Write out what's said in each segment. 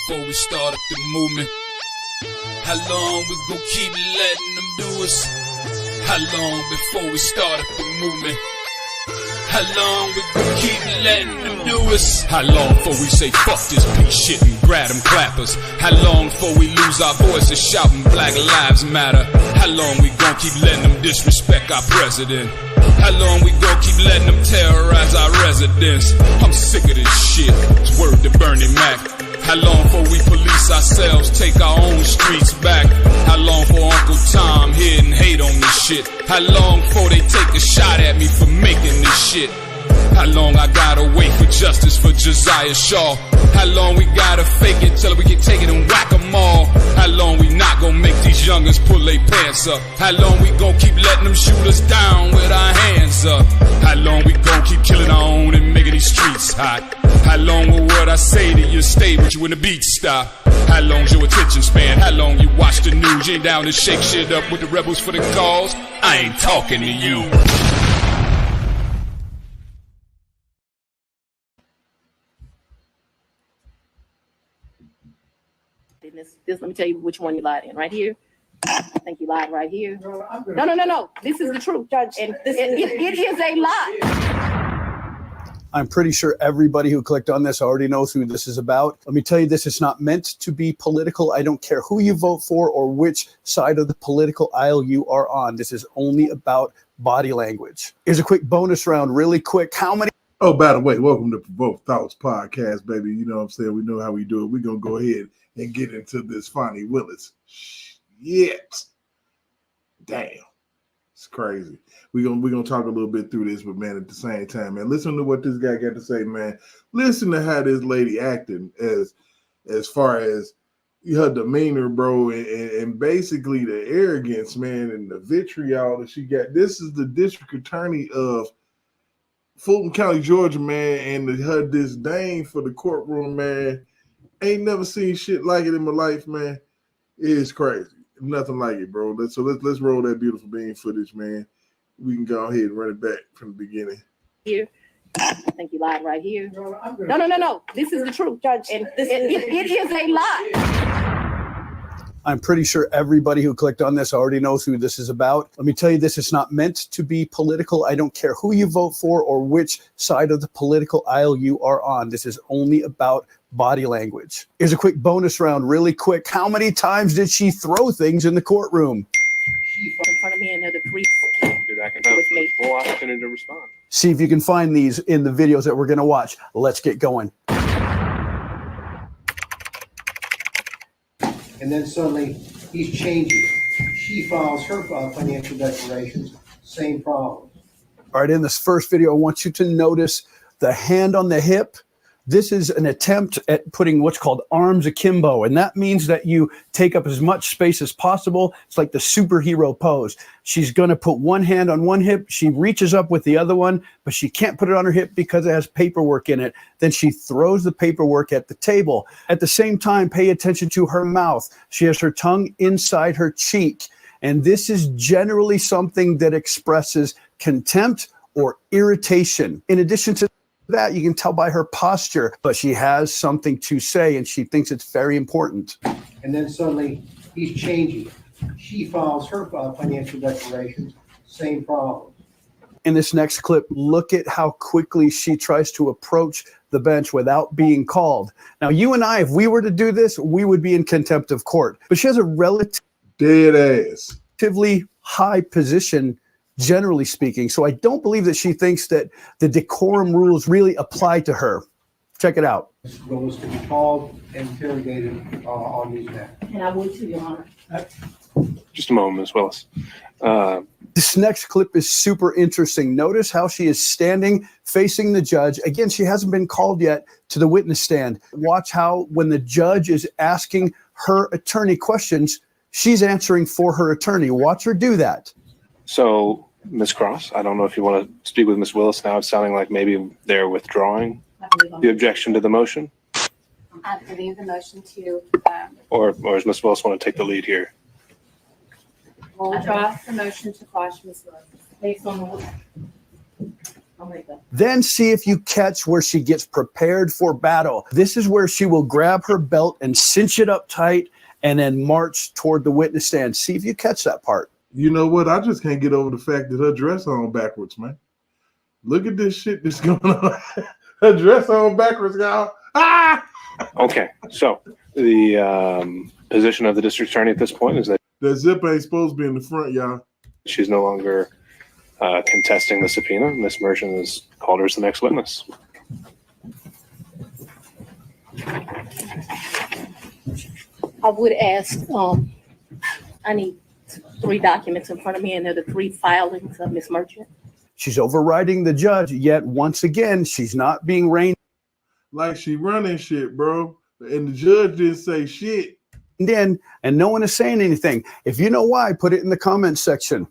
before we start up the movement? How long we gon' keep letting them do us? How long before we start up the movement? How long we gon' keep letting them do us? How long before we say fuck this piece shit and grab them clappers? How long before we lose our voices shouting Black Lives Matter? How long we gon' keep letting them disrespect our president? How long we gon' keep letting them terrorize our residents? I'm sick of this shit, it's word to Bernie Mac. How long before we police ourselves, take our own streets back? How long for Uncle Tom here and hate on this shit? How long before they take a shot at me for making this shit? How long I gotta wait for justice for Josiah Shaw? How long we gotta fake it till we can take it and whack 'em all? How long we not gonna make these youngers pull their pants up? How long we gon' keep letting them shoot us down with our hands up? How long we gon' keep killing our own and making these streets hot? How long will what I say to you stay with you when the beat stop? How long's your attention span? How long you watch the news? You ain't down to shake shit up with the rebels for the cause? I ain't talking to you. This, let me tell you which one you lied in. Right here. I think you lied right here. No. This is the truth, Judge. And it is a lie. I'm pretty sure everybody who clicked on this already knows who this is about. Let me tell you, this is not meant to be political. I don't care who you vote for or which side of the political aisle you are on. This is only about body language. Here's a quick bonus round, really quick. How many? Oh, by the way, welcome to Provoke Thoughts Podcast, baby. You know what I'm saying? We know how we do it. We're going to go ahead and get into this Fani Willis. Shit. Damn. It's crazy. We're gonna talk a little bit through this, but man, at the same time, man, listen to what this guy got to say, man. Listen to how this lady acting as far as her demeanor, bro, and basically the arrogance, man, and the vitriol that she got. This is the district attorney of Fulton County, Georgia, man, and her disdain for the courtroom, man. Ain't never seen shit like it in my life, man. It is crazy. Nothing like it, bro. Let's roll that beautiful bean footage, man. We can go ahead and run it back from the beginning. Here. I think you lied right here. No. This is the truth, Judge. And it is a lie. I'm pretty sure everybody who clicked on this already knows who this is about. Let me tell you, this is not meant to be political. I don't care who you vote for or which side of the political aisle you are on. This is only about body language. Here's a quick bonus round, really quick. How many times did she throw things in the courtroom? In front of me and the police. I can have a full opportunity to respond. See if you can find these in the videos that we're going to watch. Let's get going. And then suddenly he's changing. She files her financial declarations, same problem. All right, in this first video, I want you to notice the hand on the hip. This is an attempt at putting what's called arms akimbo, and that means that you take up as much space as possible. It's like the superhero pose. She's going to put one hand on one hip. She reaches up with the other one, but she can't put it on her hip because it has paperwork in it. Then she throws the paperwork at the table. At the same time, pay attention to her mouth. She has her tongue inside her cheek, and this is generally something that expresses contempt or irritation. In addition to that, you can tell by her posture, but she has something to say and she thinks it's very important. And then suddenly he's changing. She files her financial declarations, same problem. In this next clip, look at how quickly she tries to approach the bench without being called. Now, you and I, if we were to do this, we would be in contempt of court, but she has a relatively high position, generally speaking. So I don't believe that she thinks that the decorum rules really apply to her. Check it out. Willis to be called and interrogated on these matters. And I would too, Your Honor. Just a moment, Ms. Willis. This next clip is super interesting. Notice how she is standing facing the judge. Again, she hasn't been called yet to the witness stand. Watch how when the judge is asking her attorney questions, she's answering for her attorney. Watch her do that. So, Ms. Cross, I don't know if you want to speak with Ms. Willis now. It's sounding like maybe they're withdrawing the objection to the motion. I believe the motion to... Or does Ms. Willis want to take the lead here? We'll draw the motion to quash Ms. Willis. Based on what? Then see if you catch where she gets prepared for battle. This is where she will grab her belt and cinch it up tight and then march toward the witness stand. See if you catch that part. You know what? I just can't get over the fact that her dress on backwards, man. Look at this shit that's going on. Her dress on backwards, y'all. Ah! Okay, so the position of the district attorney at this point is that the zip ain't supposed to be in the front, y'all. she's no longer contesting the subpoena. Ms. Merchant has called her as the next witness. I would ask, I need 3 documents in front of me, and they're the 3 filings of Ms. Merchant. She's overriding the judge, yet once again, she's not being reined Like she running shit, bro. And the judge didn't say shit. in, and no one is saying anything. If you know why, put it in the comments section.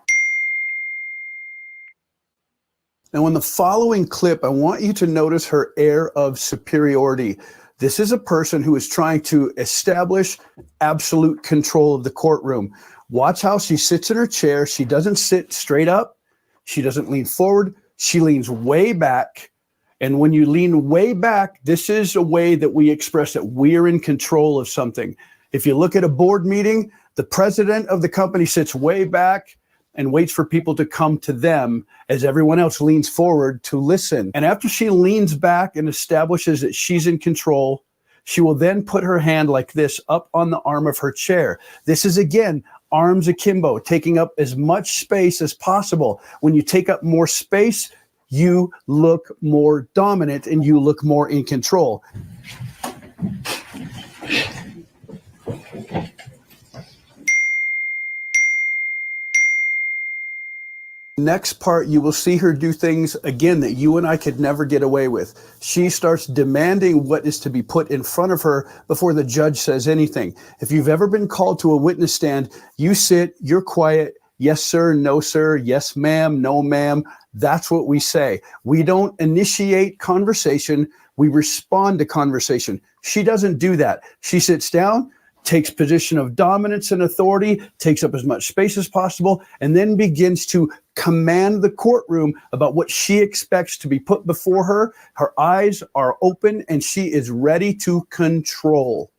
Now, in the following clip, I want you to notice her air of superiority. This is a person who is trying to establish absolute control of the courtroom. Watch how she sits in her chair. She doesn't sit straight up. She doesn't lean forward. She leans way back. And when you lean way back, this is a way that we express that we're in control of something. If you look at a board meeting, the president of the company sits way back and waits for people to come to them as everyone else leans forward to listen. And after she leans back and establishes that she's in control, she will then put her hand like this up on the arm of her chair. This is, again, arms akimbo, taking up as much space as possible. When you take up more space, you look more dominant and you look more in control. Next part, you will see her do things, again, that you and I could never get away with. She starts demanding what is to be put in front of her before the judge says anything. If you've ever been called to a witness stand, you sit, you're quiet, yes, sir, no, sir, yes, ma'am, no, ma'am. That's what we say. We don't initiate conversation. We respond to conversation. She doesn't do that. She sits down, takes position of dominance and authority, takes up as much space as possible, and then begins to command the courtroom about what she expects to be put before her. Her eyes are open and she is ready to control.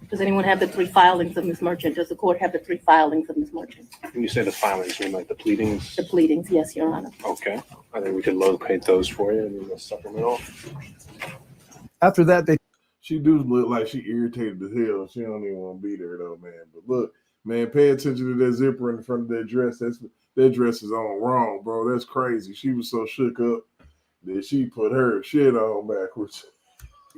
Does anyone have the 3 filings of Ms. Merchant? Does the court have the 3 filings of Ms. Merchant? When you say the filings, you mean like the pleadings? The pleadings, yes, Your Honor. Okay. I think we could locate those for you in the supplemental. After that, they She do look like she irritated as hell. She don't even want to be there though, man. But look, man, pay attention to that zipper in front of that dress. That dress is on wrong, bro. That's crazy. She was so shook up that she put her shit on backwards.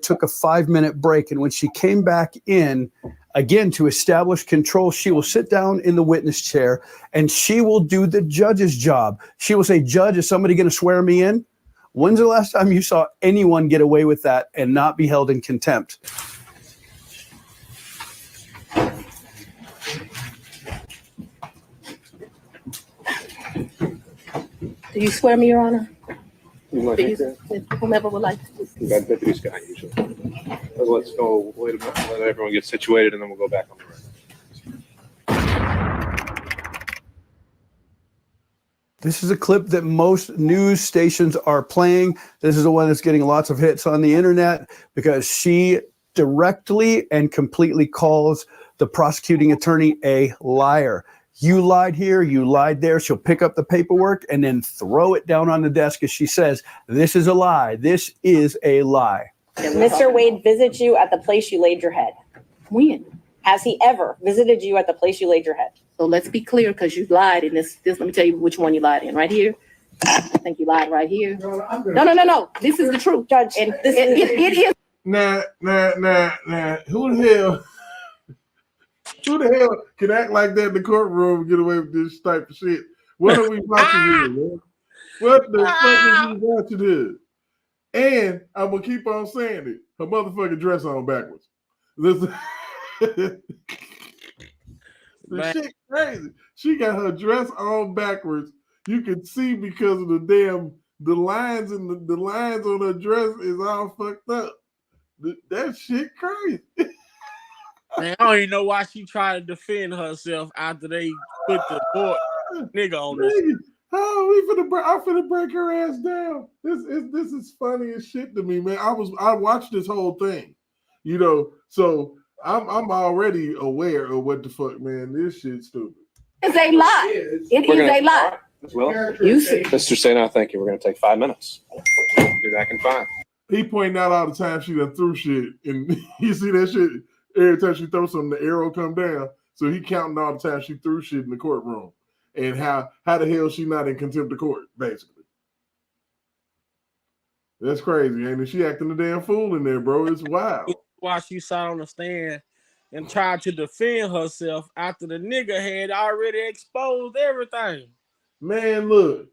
took a 5-minute break, and when she came back in, again, to establish control, she will sit down in the witness chair and she will do the judge's job. She will say, "Judge, is somebody going to swear me in?" When's the last time you saw anyone get away with that and not be held in contempt? Do you swear me, Your Honor? You want Do to take that? you, whomever would like to. That deputy's guy usually. Let's go, wait a minute, let everyone get situated and then we'll go back on the record. This is a clip that most news stations are playing. This is the one that's getting lots of hits on the internet because she directly and completely calls the prosecuting attorney a liar. You lied here, you lied there. She'll pick up the paperwork and then throw it down on the desk as she says, "This is a lie. This is a lie." Mr. Wade visited you at the place you laid your head. When? Has he ever visited you at the place you laid your head? So let's be clear, because you lied in this, let me tell you which one you lied in. Right here. I think you lied right here. No. This is the truth. Judge, And this it is. Nah. Who the hell can act like that in the courtroom and get away with this type of shit? What are we watching here, man? What the fuck is we watching here? And I'm gonna keep on saying it. Her motherfucking dress on backwards. Listen. The shit crazy. She got her dress on backwards. You can see because of the lines and the lines on her dress is all fucked up. That shit crazy. Man, I don't even know why she tried to defend herself after they put the board nigga on this. Oh, I'm finna break her ass down. This is funny as shit to me, man. I watched this whole thing, so I'm already aware of what the fuck, man. This shit's stupid. It's a lie. It is a lie. Well, You see. Mr. Sena, thank you. We're going to take 5 minutes. Be back in 5. He pointing out all the time she done threw shit, and you see that shit every time she throws something, the arrow come down. So he counting all the time she threw shit in the courtroom, and how the hell she not in contempt of court, basically. That's crazy, ain't it? She acting a damn fool in there, bro. It's wild. While she sat on the stand and tried to defend herself after the nigga had already exposed everything. Man, look,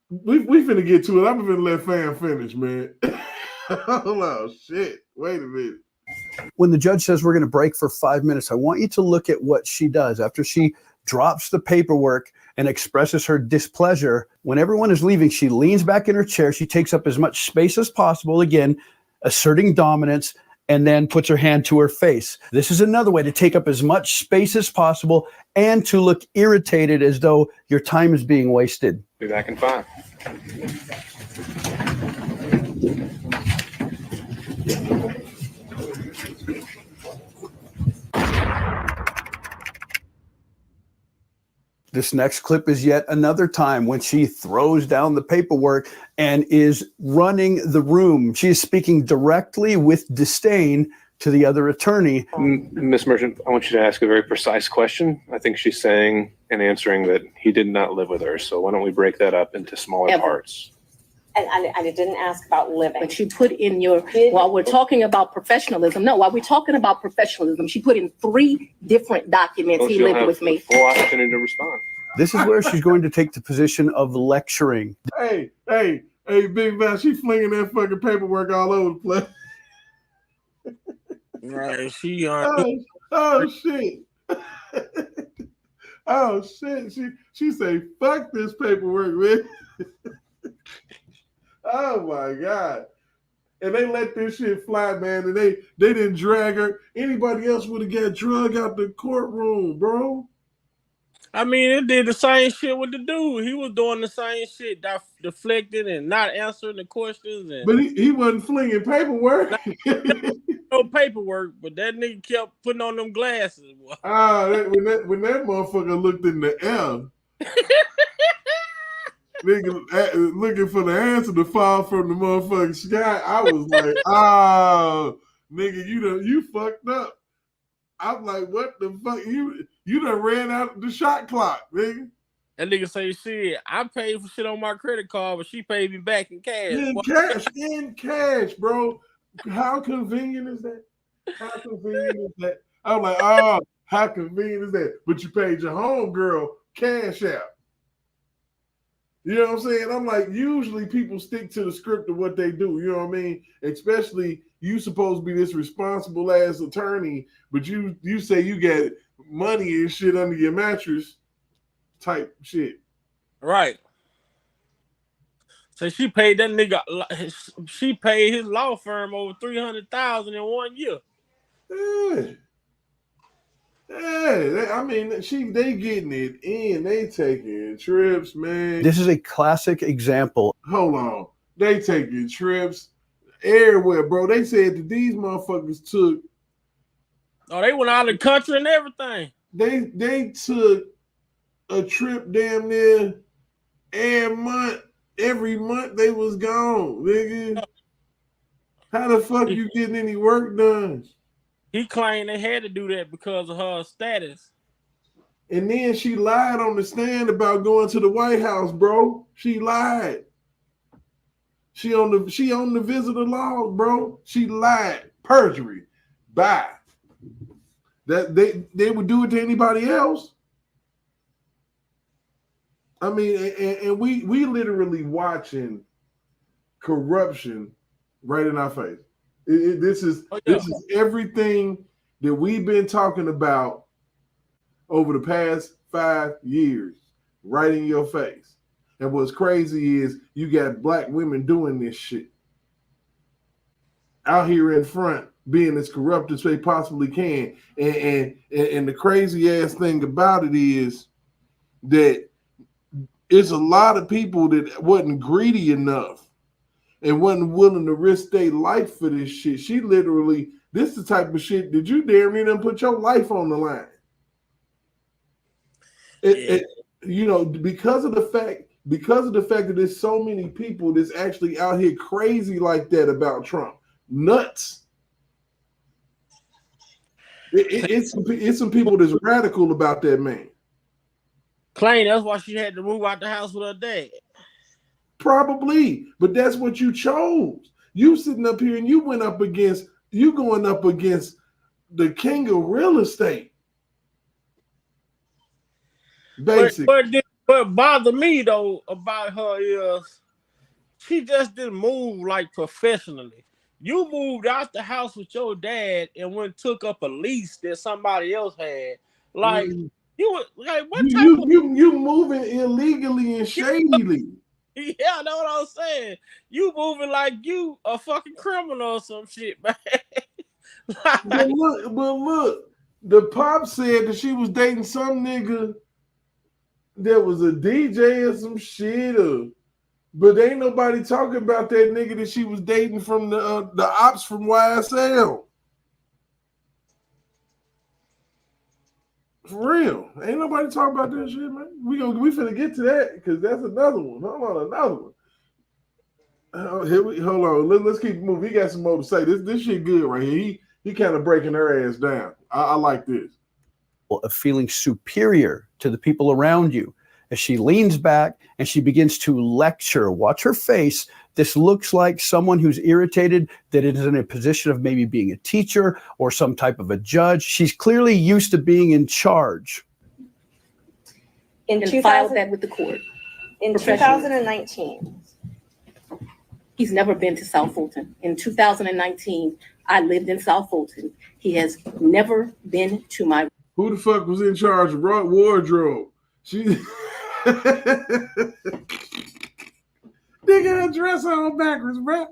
we finna get to it. I'm finna let Fan finish, man. Oh shit! Wait a minute. When the judge says we're going to break for 5 minutes, I want you to look at what she does after she drops the paperwork and expresses her displeasure. When everyone is leaving, she leans back in her chair. She takes up as much space as possible, again, asserting dominance, and then puts her hand to her face. This is another way to take up as much space as possible and to look irritated as though your time is being wasted. Be back in 5. This next clip is yet another time when she throws down the paperwork and is running the room. She is speaking directly with disdain to the other attorney. Ms. Merchant, I want you to ask a very precise question. I think she's saying and answering that he did not live with her. So why don't we break that up into smaller parts? And I didn't ask about living. But you put in your, while we're talking about professionalism, she put in 3 different documents. He lived with me. Full opportunity to respond. This is where she's going to take the position of lecturing. Hey, Big Man, she flinging that fucking paperwork all over the place. Right, Oh shit. Oh shit. She say, fuck this paperwork, man. Oh my God. And they let this shit fly, man. And they didn't drag her. Anybody else would have got drug out the courtroom, bro. I mean, it did the same shit with the dude. He was doing the same shit, deflecting and not answering the questions. But he wasn't flinging paperwork. No paperwork, but that nigga kept putting on them glasses. When that motherfucker looked in the air, nigga looking for the answer to fall from the motherfucking sky, I was like, oh, nigga, you fucked up. I'm like, what the fuck? You done ran out the shot clock, nigga. That nigga say, shit, I paid for shit on my credit card, but she paid me back in cash. In cash, bro. How convenient is that? I'm like, oh, how convenient is that? But you paid your homegirl cash out. You know what I'm saying? I'm like, usually people stick to the script of what they do. You know what I mean? Especially you supposed to be this responsible ass attorney, but you say you got money and shit under your mattress type shit. Right. So she paid that nigga. She paid his law firm over $300,000 in 1 year. Yeah. I mean, they getting it in. They taking trips, man. This is a classic example. Hold on. They taking trips everywhere, bro. They said that these motherfuckers took. Oh, they went out of the country and everything. They took a trip damn near every month. Every month they was gone, nigga. How the fuck you getting any work done? He claimed they had to do that because of her status. And then she lied on the stand about going to the White House, bro. She lied. She on the visitor log, bro. She lied. Perjury. Bye. That they would do it to anybody else. I mean, and we literally watching corruption right in our face. This is everything that we've been talking about over the past 5 years, right in your face. And what's crazy is you got black women doing this shit out here in front, being as corrupt as they possibly can. And the crazy ass thing about it is that it's a lot of people that wasn't greedy enough and wasn't willing to risk their life for this shit. She literally, this is the type of shit that you damn near done put your life on the line. You know, because of the fact that there's so many people that's actually out here crazy like that about Trump, nuts. It's some people that's radical about that man. Claim that's why she had to move out the house with her dad. Probably, but that's what you chose. You sitting up here and you going up against the king of real estate. Basically. What bothered me though about her is she just didn't move like professionally. You moved out the house with your dad and went took up a lease that somebody else had. Like you were like, what type of you moving illegally and shadily. Yeah, I know what I'm saying. You moving like you a fucking criminal or some shit, man. But look, the pop said that she was dating some nigga that was a DJ or some shit, but ain't nobody talking about that nigga that she was dating from the ops from YSL. For real, ain't nobody talking about that shit, man. We finna get to that because that's another one. Hold on, another one. Hold on. Let's keep moving. He got some more to say. This shit good right here. He kind of breaking her ass down. I like this. Of feeling superior to the people around you. As she leans back and she begins to lecture, watch her face. This looks like someone who's irritated that it is in a position of maybe being a teacher or some type of a judge. She's clearly used to being in charge. And filed that with the court. In 2019. He's never been to South Fulton. In 2019, I lived in South Fulton. He has never been to my. Who the fuck was in charge of wardrobe? She. They got her dress on backwards, bro.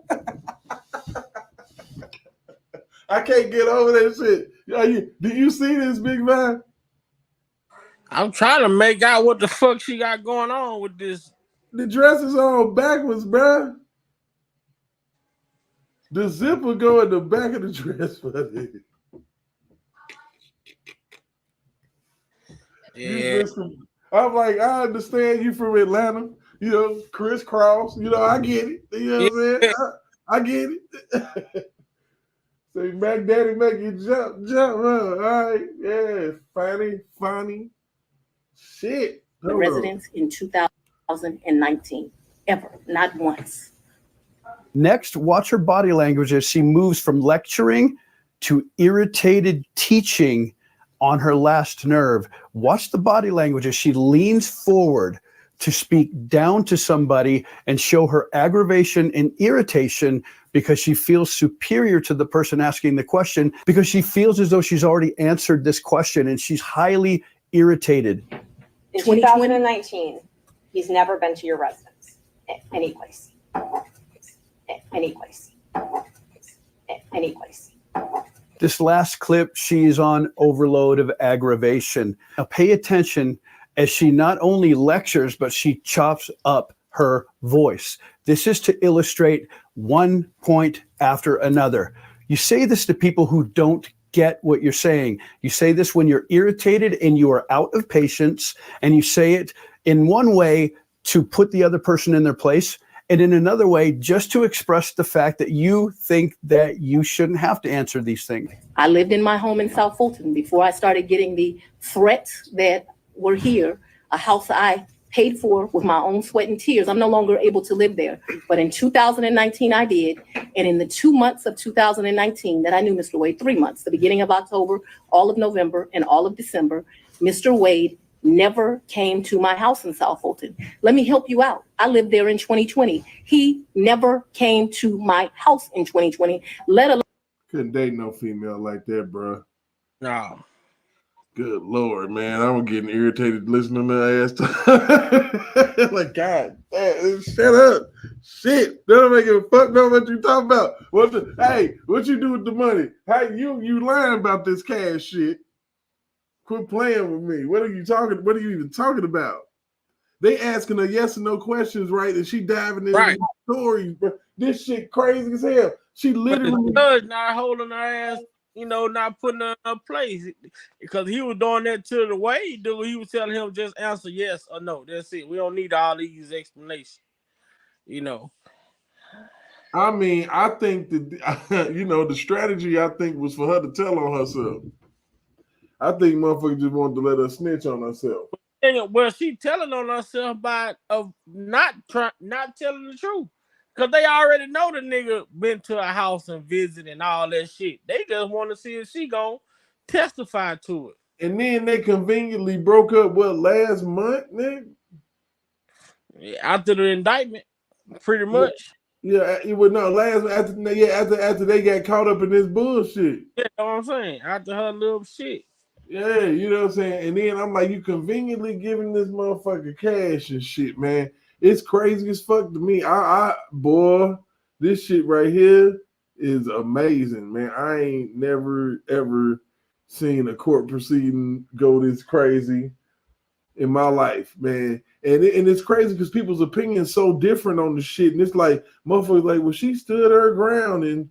I can't get over that shit. Do you see this, Big Man? I'm trying to make out what the fuck she got going on with this. The dress is on backwards, bro. The zipper go in the back of the dress, buddy. Yeah. I'm like, I understand you from Atlanta, you know, KRIS KROSS, you know, I get it. You know what I'm saying? I get it. Say, Mac Daddy, make you jump, huh? All right, yeah, Fani. Shit. The residence in 2019, ever, not once. Next, watch her body language as she moves from lecturing to irritated teaching on her last nerve. Watch the body language as she leans forward to speak down to somebody and show her aggravation and irritation because she feels superior to the person asking the question, because she feels as though she's already answered this question and she's highly irritated. In 2019, he's never been to your residence. Any place. Any place. Any place. This last clip, she's on overload of aggravation. Now pay attention as she not only lectures, but she chops up her voice. This is to illustrate one point after another. You say this to people who don't get what you're saying. You say this when you're irritated and you are out of patience, and you say it in one way to put the other person in their place, and in another way, just to express the fact that you think that you shouldn't have to answer these things. I lived in my home in South Fulton before I started getting the threats that were here, a house I paid for with my own sweat and tears. I'm no longer able to live there. But in 2019, I did. And in the 2 months of 2019 that I knew Mr. Wade, 3 months, the beginning of October, all of November, and all of December, Mr. Wade never came to my house in South Fulton. Let me help you out. I lived there in 2020. He never came to my house in 2020, let alone. Couldn't date no female like that, bro. No. Good Lord, man. I was getting irritated listening to her ass talk. Like, God, man, shut up. Shit. They don't make a fuck know what you talking about. What you do with the money? Hey, you lying about this cash shit. Quit playing with me. What are you even talking about? They asking her yes or no questions, right? And she diving into Right. stories, bro. This shit crazy as hell. She But literally the judge not holding her ass, not putting her in her place because he was doing that to the way he do. He was telling him just answer yes or no. That's it. We don't need all these explanations. I mean, I think that the strategy I think was for her to tell on herself. I think motherfuckers just wanted to let her snitch on herself. Well, she telling on herself by not telling the truth. Cause they already know the nigga been to a house and visited and all that shit. They just want to see if she gonna testify to it. And then they conveniently broke up last month, nigga? After the indictment, pretty much. Yeah, it was after they got caught up in this bullshit. Yeah, you know what I'm saying? After her little shit. Yeah, you know what I'm saying? And then I'm like, you conveniently giving this motherfucker cash and shit, man. It's crazy as fuck to me. Boy, this shit right here is amazing, man. I ain't never ever seen a court proceeding go this crazy in my life, man. And it's crazy because people's opinions so different on the shit. And it's like, motherfuckers like, well, she stood her ground and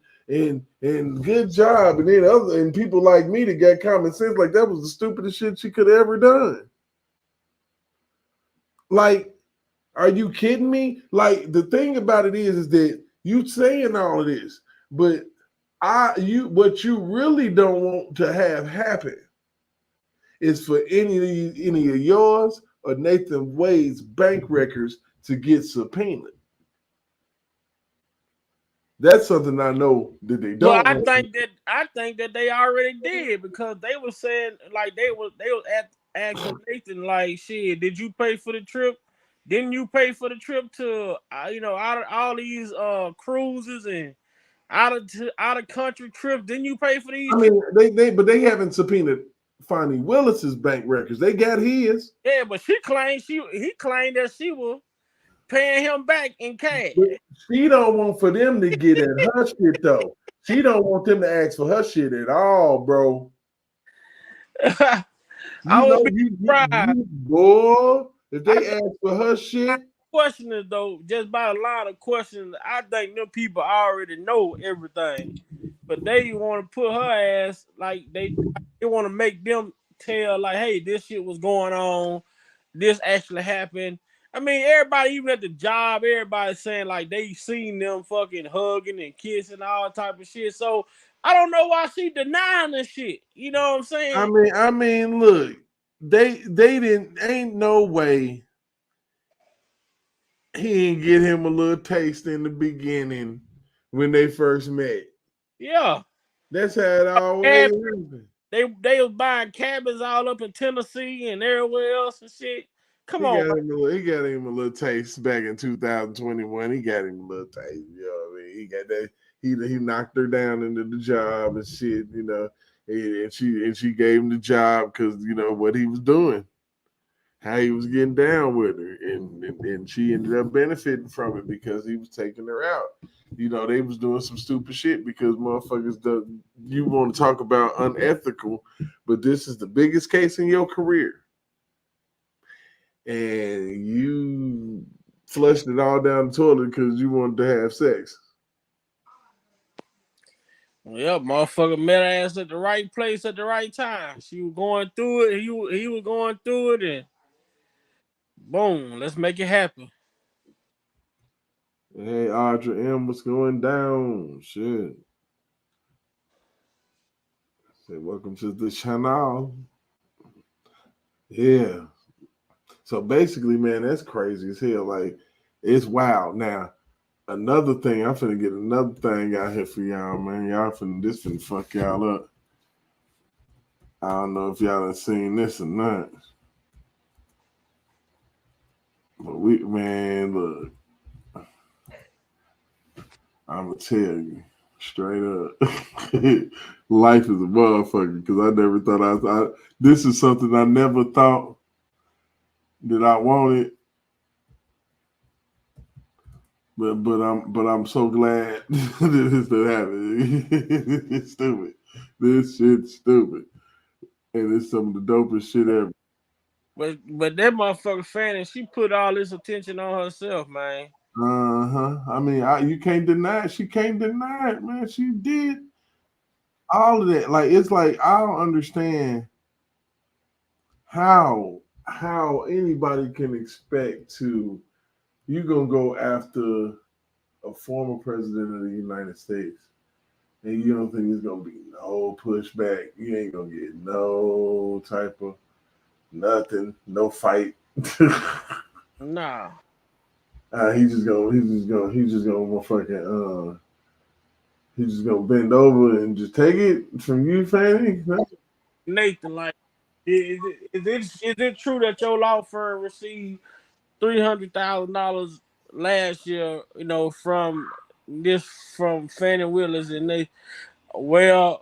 good job. And then people like me that got common sense, like that was the stupidest shit she could have ever done. Like, are you kidding me? Like, the thing about it is that you saying all of this, but what you really don't want to have happen is for any of yours or Nathan Wade's bank records to get subpoenaed. That's something I know that they don't. Well, I think that they already did because they were saying like they was asking Nathan like, shit, did you pay for the trip? Didn't you pay for the trip to out of all these cruises and out of country trips? Didn't you pay for these? I mean, they haven't subpoenaed Fani Willis's bank records. They got his. Yeah, but he claimed that she was paying him back in cash. But she don't want for them to get at her shit though. She don't want them to ask for her shit at all, bro. I would be surprised. Boy, if they ask for her shit. Question is though, just by a lot of questions, I think them people already know everything, but they want to put her ass like they want to make them tell like, hey, this shit was going on, this actually happened. I mean, everybody, even at the job, everybody's saying like they seen them fucking hugging and kissing, all type of shit. So I don't know why she denying this shit. You know what I'm saying? I mean, look, they didn't. Ain't no way he didn't get him a little taste in the beginning when they first met. Yeah, that's how it always happened. They was buying cabins all up in Tennessee and everywhere else and shit. Come on, he got him a little taste back in 2021. He got him a little taste. You know what I mean? He got that. He knocked her down into the job and shit. You know, and she gave him the job because what he was doing, how he was getting down with her, and she ended up benefiting from it because he was taking her out. They was doing some stupid shit because motherfuckers. You want to talk about unethical, but this is the biggest case in your career. And you flushed it all down the toilet because you wanted to have sex. Well, motherfucker met her ass at the right place at the right time. She was going through it. He was going through it, and boom, let's make it happen. Hey, Audra M, what's going down? Shit. Say, welcome to the channel. Yeah. So basically, man, that's crazy as hell. Like, it's wild. Now, another thing, I'm finna get another thing out here for y'all, man. This finna fuck y'all up. I don't know if y'all done seen this or not. But look. I'ma tell you straight up. Life is a motherfucker because I never thought this is something I never thought that I wanted, but I'm so glad that this did happen. It's stupid. This shit's stupid, and it's some of the dopest shit ever. But that motherfucker Fanny, she put all this attention on herself, man. I mean, you can't deny it. She can't deny it, man. She did all of that. Like, it's like I don't understand how anybody can expect to you gonna go after a former president of the United States and you don't think there's gonna be no pushback. You ain't gonna get no type of nothing, no fight. Nah. He's just gonna bend over and just take it from you, Fanny. Nathan, like, is it true that your law firm received $300,000 last year? You know, from Fani Willis, and they, well,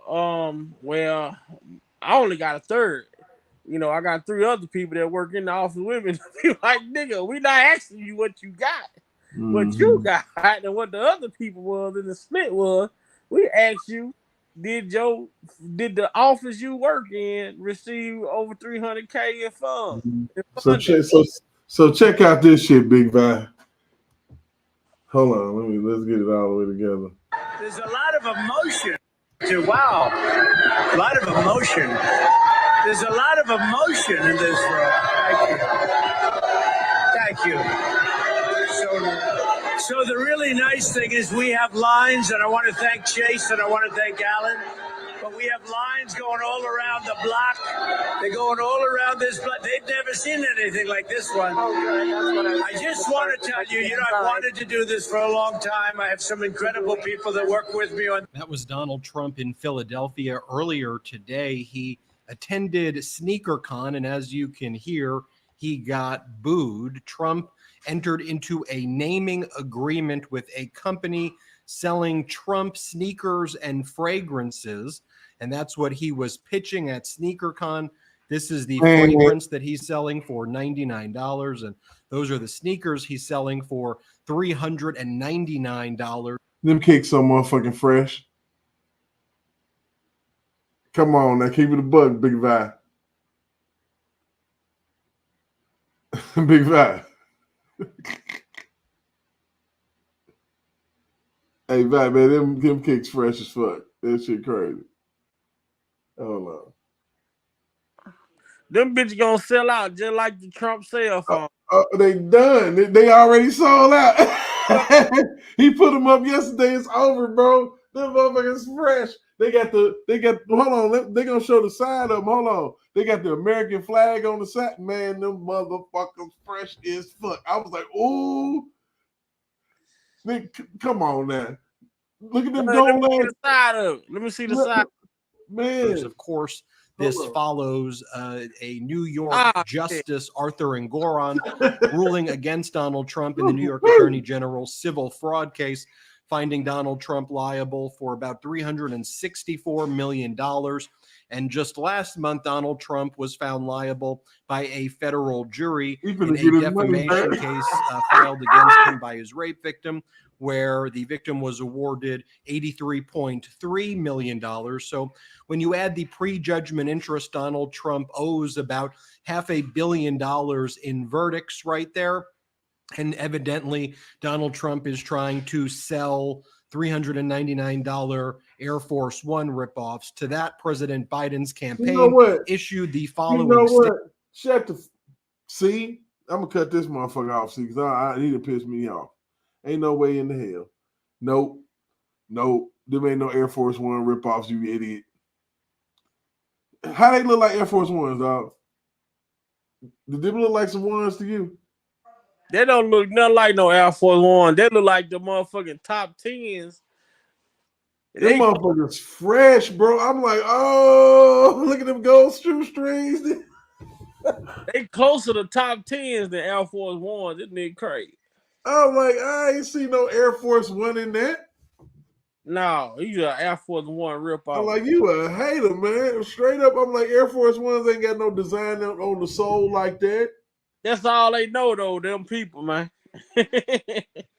I only got a third. You know, I got 3 other people that work in the office with me. Like, nigga, we not asking you what you got. What you got and what the other people was in the split was, we asked you, did the office you work in receive over $300K in funds? So check out this shit, Big Vi. Hold on, let's get it all the way together. There's a lot of emotion. Wow, a lot of emotion. There's a lot of emotion in this room. Thank you. So the really nice thing is we have lines, and I want to thank Chase and I want to thank Alan, but we have lines going all around the block. They're going all around this block. They've never seen anything like this one. I just want to tell you, I've wanted to do this for a long time. I have some incredible people that work with me on. That was Donald Trump in Philadelphia earlier today. He attended SneakerCon, and as you can hear, he got booed. Trump entered into a naming agreement with a company selling Trump sneakers and fragrances, and that's what he was pitching at SneakerCon. This is the fragrance that he's selling for $99, and those are the sneakers he's selling for $399. Them kicks so motherfucking fresh. Come on now, keep it a buck, Big Vi. Big Vi. Hey, Vi, man, them kicks fresh as fuck. That shit crazy. Hold on. Them bitches gonna sell out just like the Trump cell phone. They done. They already sold out. He put them up yesterday. It's over, bro. Them motherfuckers fresh. They got hold on. They gonna show the side of them. Hold on. They got the American flag on the side. Man, them motherfuckers fresh as fuck. I was like, ooh. Come on now. Look at them gold. Let me see the side. Man. Of course, this follows a New York Justice Arthur Engoron ruling against Donald Trump in the New York Attorney General's civil fraud case, finding Donald Trump liable for about $364 million. And just last month, Donald Trump was found liable by a federal jury in a defamation case filed against him by his rape victim, where the victim was awarded $83.3 million. So when you add the prejudgment interest, Donald Trump owes about $500 million in verdicts right there. And evidently, Donald Trump is trying to sell $399 Air Force One ripoffs. To that, President Biden's campaign issued the following statement. See, I'm gonna cut this motherfucker off. See, because I need to piss me off. Ain't no way in the hell. Nope. There ain't no Air Force One ripoffs, you idiot. How they look like Air Force Ones, dog? Did they look like some ones to you? They don't look nothing like no Air Force One. They look like the motherfucking top 10s. Them motherfuckers fresh, bro. I'm like, oh, look at them gold shoestrings. They closer to top 10s than Air Force One. This nigga crazy. I'm like, I ain't see no Air Force One in that. No, he's an Air Force One ripoff. I'm like, you a hater, man. Straight up, I'm like, Air Force Ones ain't got no design on the sole like that. That's all they know, though, them people, man.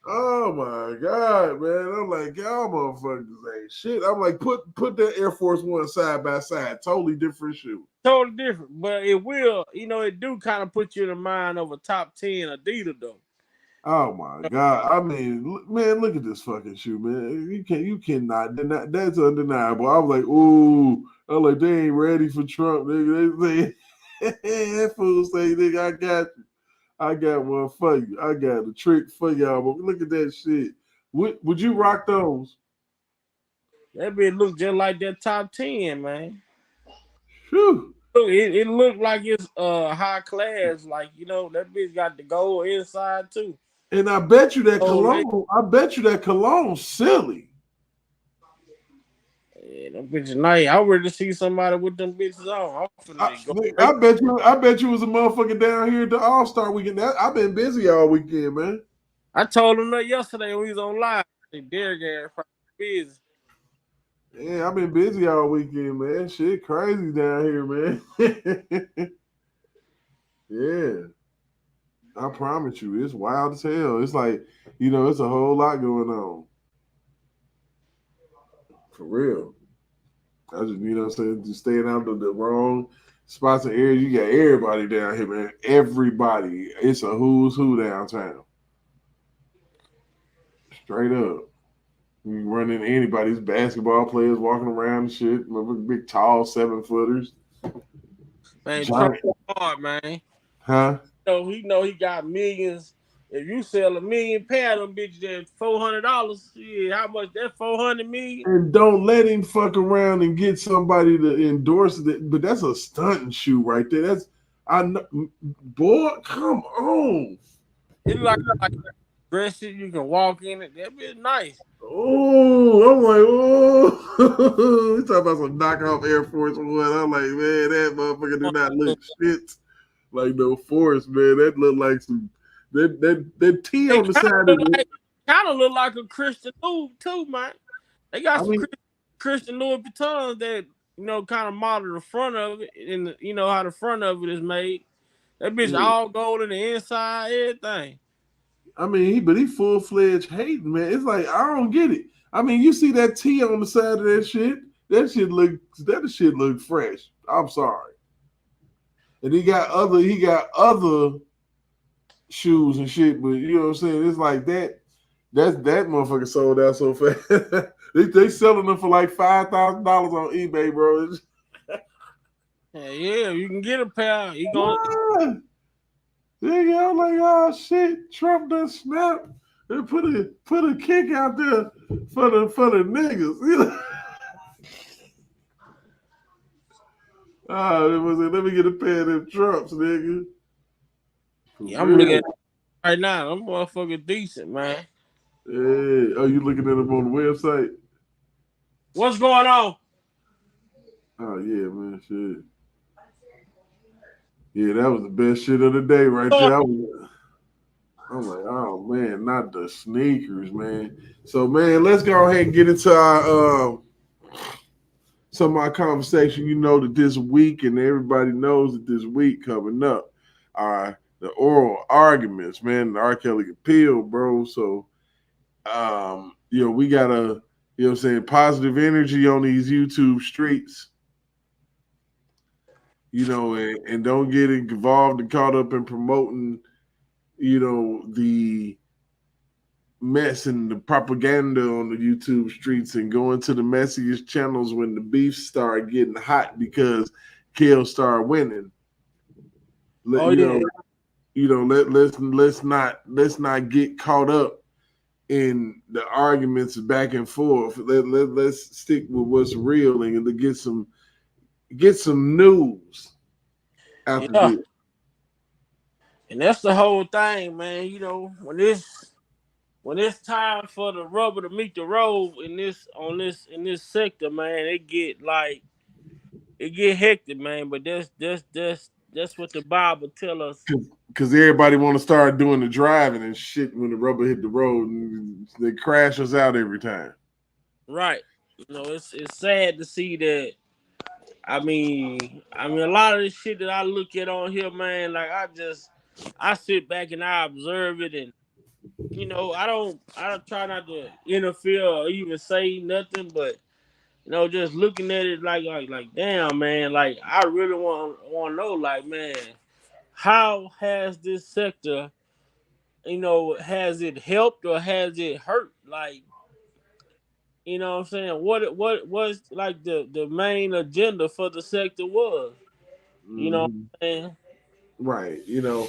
Oh, my God, man. I'm like, y'all motherfuckers shit. I'm like, put that Air Force One side by side. Totally different shoe. Totally different, but it will, it do kind of put you in the mind of a top 10 Adidas though. Oh my God! I mean, man, look at this fucking shoe, man. You cannot deny. That's undeniable. I was like, ooh, I'm like, they ain't ready for Trump. Nigga. They say that fool say, nigga, I got you. I got one for you. I got a trick for y'all. But look at that shit. Would you rock those? That bitch look just like that top 10, man. Whew. It looked like it's high class. Like, that bitch got the gold inside too. And I bet you that cologne. I bet you that cologne's silly. Yeah, them bitches nice. I ready to see somebody with them bitches on. I bet you was a motherfucker down here at the All-Star weekend. I've been busy all weekend, man. I told him that yesterday when he was on live. Derek had busy. Yeah, I've been busy all weekend, man. Shit crazy down here, man. Yeah. I promise you, it's wild as hell. It's like, it's a whole lot going on. For real. I just, what I'm saying, just staying out of the wrong spots and areas. You got everybody down here, man. Everybody. It's a who's who downtown. Straight up. You run into anybody's basketball players walking around and shit. Big, tall 7-footers. Man, Trump hard, man. Huh? He know he got millions. If you sell 1 million pair of them bitches at $400, yeah, how much? That $400 million. And don't let him fuck around and get somebody to endorse it. But that's a stunting shoe right there. Boy, come on. It's like dress it. You can walk in it. That bitch nice. Oh, I'm like, oh. We talking about some knockoff Air Force One. I'm like, man, that motherfucker do not look shit like no Force, man. That look like some that T on the side of it. Kind of look like a Christian Louis too, man. They got some Christian Louis Vuittons that kind of model the front of it, and how the front of it is made. That bitch all gold in the inside, everything. I mean, he full-fledged hating, man. It's like, I don't get it. I mean, you see that T on the side of that shit? That shit look fresh. I'm sorry. And he got other shoes and shit, but you know what I'm saying? It's like that motherfucker sold out so fast. they selling them for like $5,000 on eBay, bro. Yeah, you can get a pair. You going? Yeah, I'm like, oh shit, Trump done snapped and put a kick out there for the niggas. Let me get a pair of them Trumps, nigga. Yeah, I'm looking at it right now. I'm motherfucking decent, man. Yeah. Oh, you looking at them on the website? What's going on? Oh yeah, man, shit. Yeah, that was the best shit of the day right there. I'm like, oh man, not the sneakers, man. So man, let's go ahead and get into our some of our conversation. You know that this week, and everybody knows that this week coming up are the oral arguments, man, the R. Kelly appeal, bro. So we gotta, positive energy on these YouTube streets. And don't get involved and caught up in promoting, the mess and the propaganda on the YouTube streets and going to the messiest channels when the beef started getting hot because Kel started winning. Let's not get caught up in the arguments back and forth. Let's stick with what's real and to get some news after this. And that's the whole thing, man. When it's time for the rubber to meet the road in this sector, man, it get hectic, man. But that's what the Bible tell us. Because everybody want to start doing the driving and shit when the rubber hit the road, and they crash us out every time. Right. It's sad to see that. I mean, a lot of this shit that I look at on here, man, like I sit back and I observe it, and you know, I don't try not to interfere or even say nothing, but you know, just looking at it like damn, man, like I really want to know, like, man, how has this sector, you know, has it helped or has it hurt? Like, you know what I'm saying? What was like the main agenda for the sector was? You know what Mhm. I'm saying? Right. You know,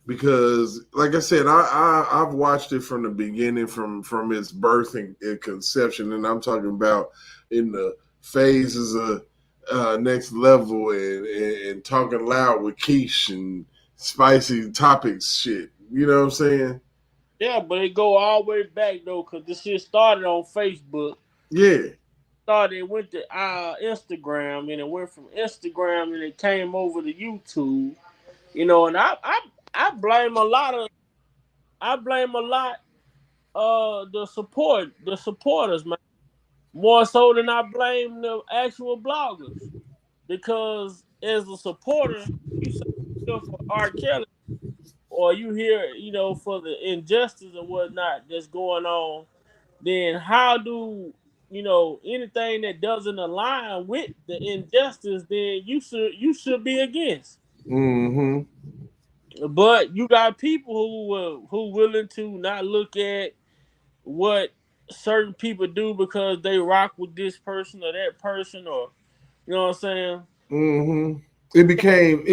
because like I said, I've watched it from the beginning, from its birth and conception, and I'm talking about in the phases of next level and talking loud with Keish and spicy topics shit. You know what I'm saying? Yeah, but it go all the way back though, cause this shit started on Facebook. Yeah. It went to Instagram, and it went from Instagram, and it came over to YouTube. You know, and I blame a lot of the supporters, man, more so than I blame the actual bloggers, because as a supporter, you say for R. Kelly, or you hear, you know, for the injustice or whatnot that's going on, then how do, you know, anything that doesn't align with the injustice, then you should be against. Mm-hmm. But you got people who willing to not look at what certain people do because they rock with this person or that person, or you know what I'm saying? Mm-hmm. It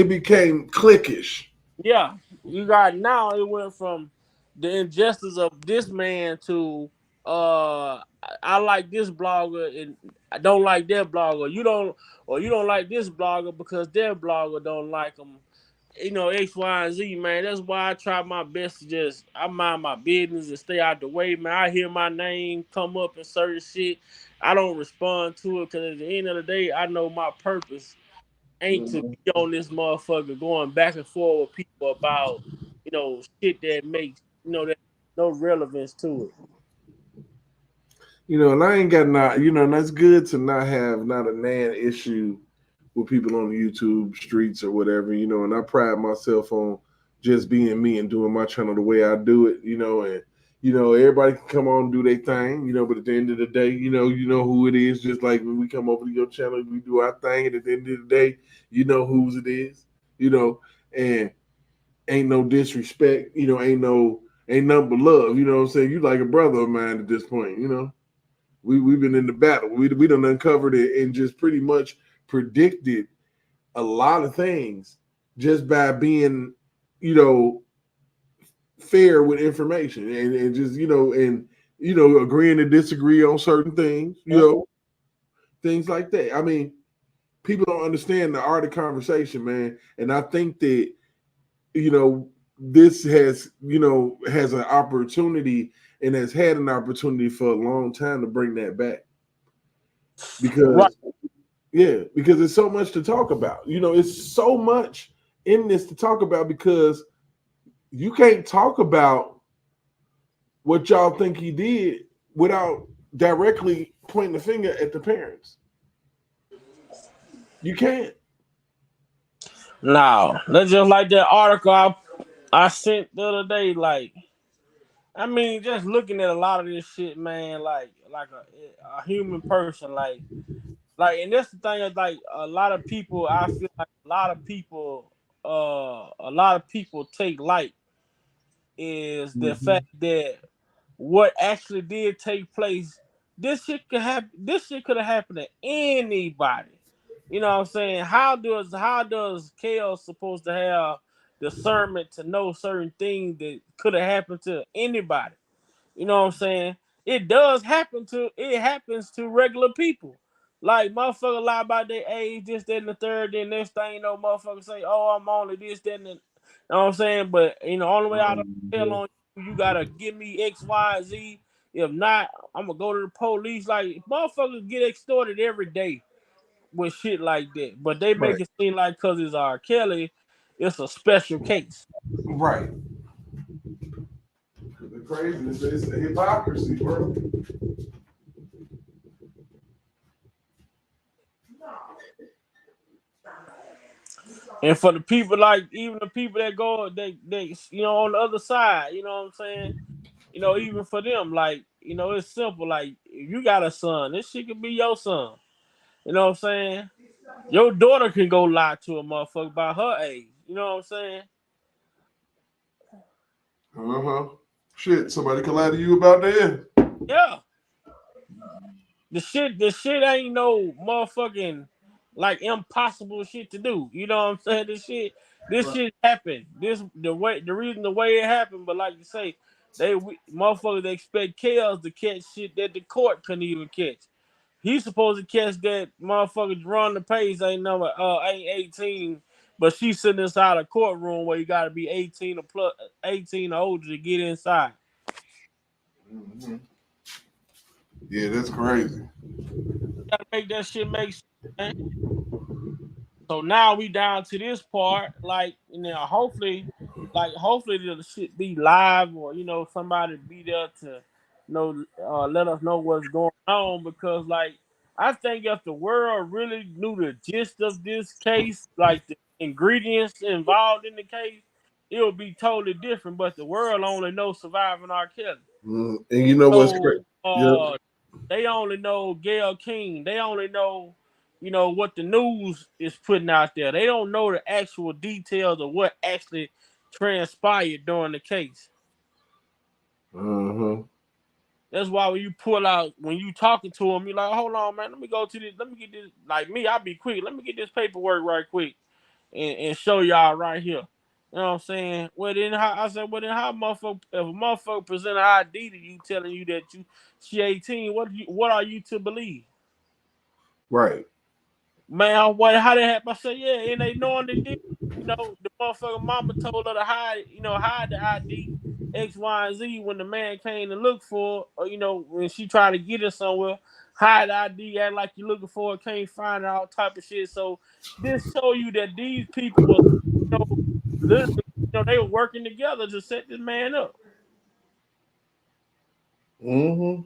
became cliquish. Yeah, you got now. It went from the injustice of this man to I like this blogger and I don't like that blogger. You don't like this blogger because their blogger don't like them. You know, X, Y, and Z, man. That's why I try my best to I mind my business and stay out the way, man. I hear my name come up in certain shit. I don't respond to it because at the end of the day, I know my purpose ain't to Mhm. be on this motherfucker going back and forth with people about, you know, shit that makes, you know, that no relevance to it. You know, and I ain't got not, you know, and that's good to not have not a nan issue with people on the YouTube streets or whatever, you know, and I pride myself on just being me and doing my channel the way I do it, you know, and you know, everybody can come on and do their thing, you know, but at the end of the day, you know who it is, just like when we come over to your channel, we do our thing, and at the end of the day, you know whose it is, you know, and ain't no disrespect, you know, ain't nothing but love, you know what I'm saying? You like a brother of mine at this point, you know. We've been in the battle. We done uncovered it and just pretty much predicted a lot of things just by being, you know, fair with information and just, you know, agreeing to disagree on certain things, you know, things like that. I mean, people don't understand the art of conversation, man. And I think that, you know, this has an opportunity and has had an opportunity for a long time to bring that back. Right. Because yeah, because there's so much to talk about. You know, it's so much in this to talk about because you can't talk about what y'all think he did without directly pointing the finger at the parents. You can't. Now, that's just like that article I sent the other day. Like, I mean, just looking at a lot of this shit, man, like a human person, and that's the thing is like a lot of people. I feel like a lot of people take light is the Mhm. fact that what actually did take place, this shit could happen. This shit could have happened to anybody. You know what I'm saying? How does chaos supposed to have discernment to know certain things that could have happened to anybody? You know what I'm saying? It happens to regular people. Like motherfucker lie about their age, this, that, and the third, then next thing you know, motherfucker say, oh, I'm only this, that, and the, you know what I'm saying? But you know, only way out of hell on you, you gotta give me X, Y, Z. If not, I'm gonna go to the police. Like motherfuckers get extorted every day with shit like that. But they make Right. it seem like cause it's R. Kelly, it's a special case. Right. The craziness is the hypocrisy, bro. And for the people, like even the people that go, they you know, on the other side, you know what I'm saying? you know, even for them, like, you know, it's simple. Like, if you got a son, this shit could be your son. You know what I'm saying? Your daughter can go lie to a motherfucker about her age. You know what I'm saying? Shit, somebody can lie to you about that. Yeah. The shit ain't no motherfucking like impossible shit to do. You know what I'm saying? This shit happened. The reason the way it happened, but like you say, motherfuckers expect chaos to catch shit that the court couldn't even catch. He's supposed to catch that motherfucker run the pace ain't 18, but she's sitting inside a courtroom where you gotta be 18 or older to get inside. Mm-hmm. Yeah, that's crazy. You gotta make that shit make sense, man. So now we down to this part, like, you know, hopefully the shit be live, or you know, somebody be there to, you know, let us know what's going on, because like I think if the world really knew the gist of this case, like the ingredients involved in the case, it would be totally different. But the world only knows surviving R. Kelly. And you know what's great? They only know Gayle King. They only know, you know, what the news is putting out there. They don't know the actual details of what actually transpired during the case. That's why when you talking to them, you're like, hold on, man, let me get this. Like me, I'll be quick. Let me get this paperwork right quick and show y'all right here. You know what I'm saying? Well, then how if a motherfucker present an ID to you telling you that she 18, what are you to believe? Right. Man, how they happen? I said, yeah, and they knowing they did. You know, the motherfucker mama told her to hide the ID X, Y, and Z when the man came to look for, or you know, when she tried to get it somewhere, hide the ID, act like you looking for it, can't find it, all type of shit. So this show you that these people was, you know, literally, you know, they were working together to set this man up. Mm-hmm.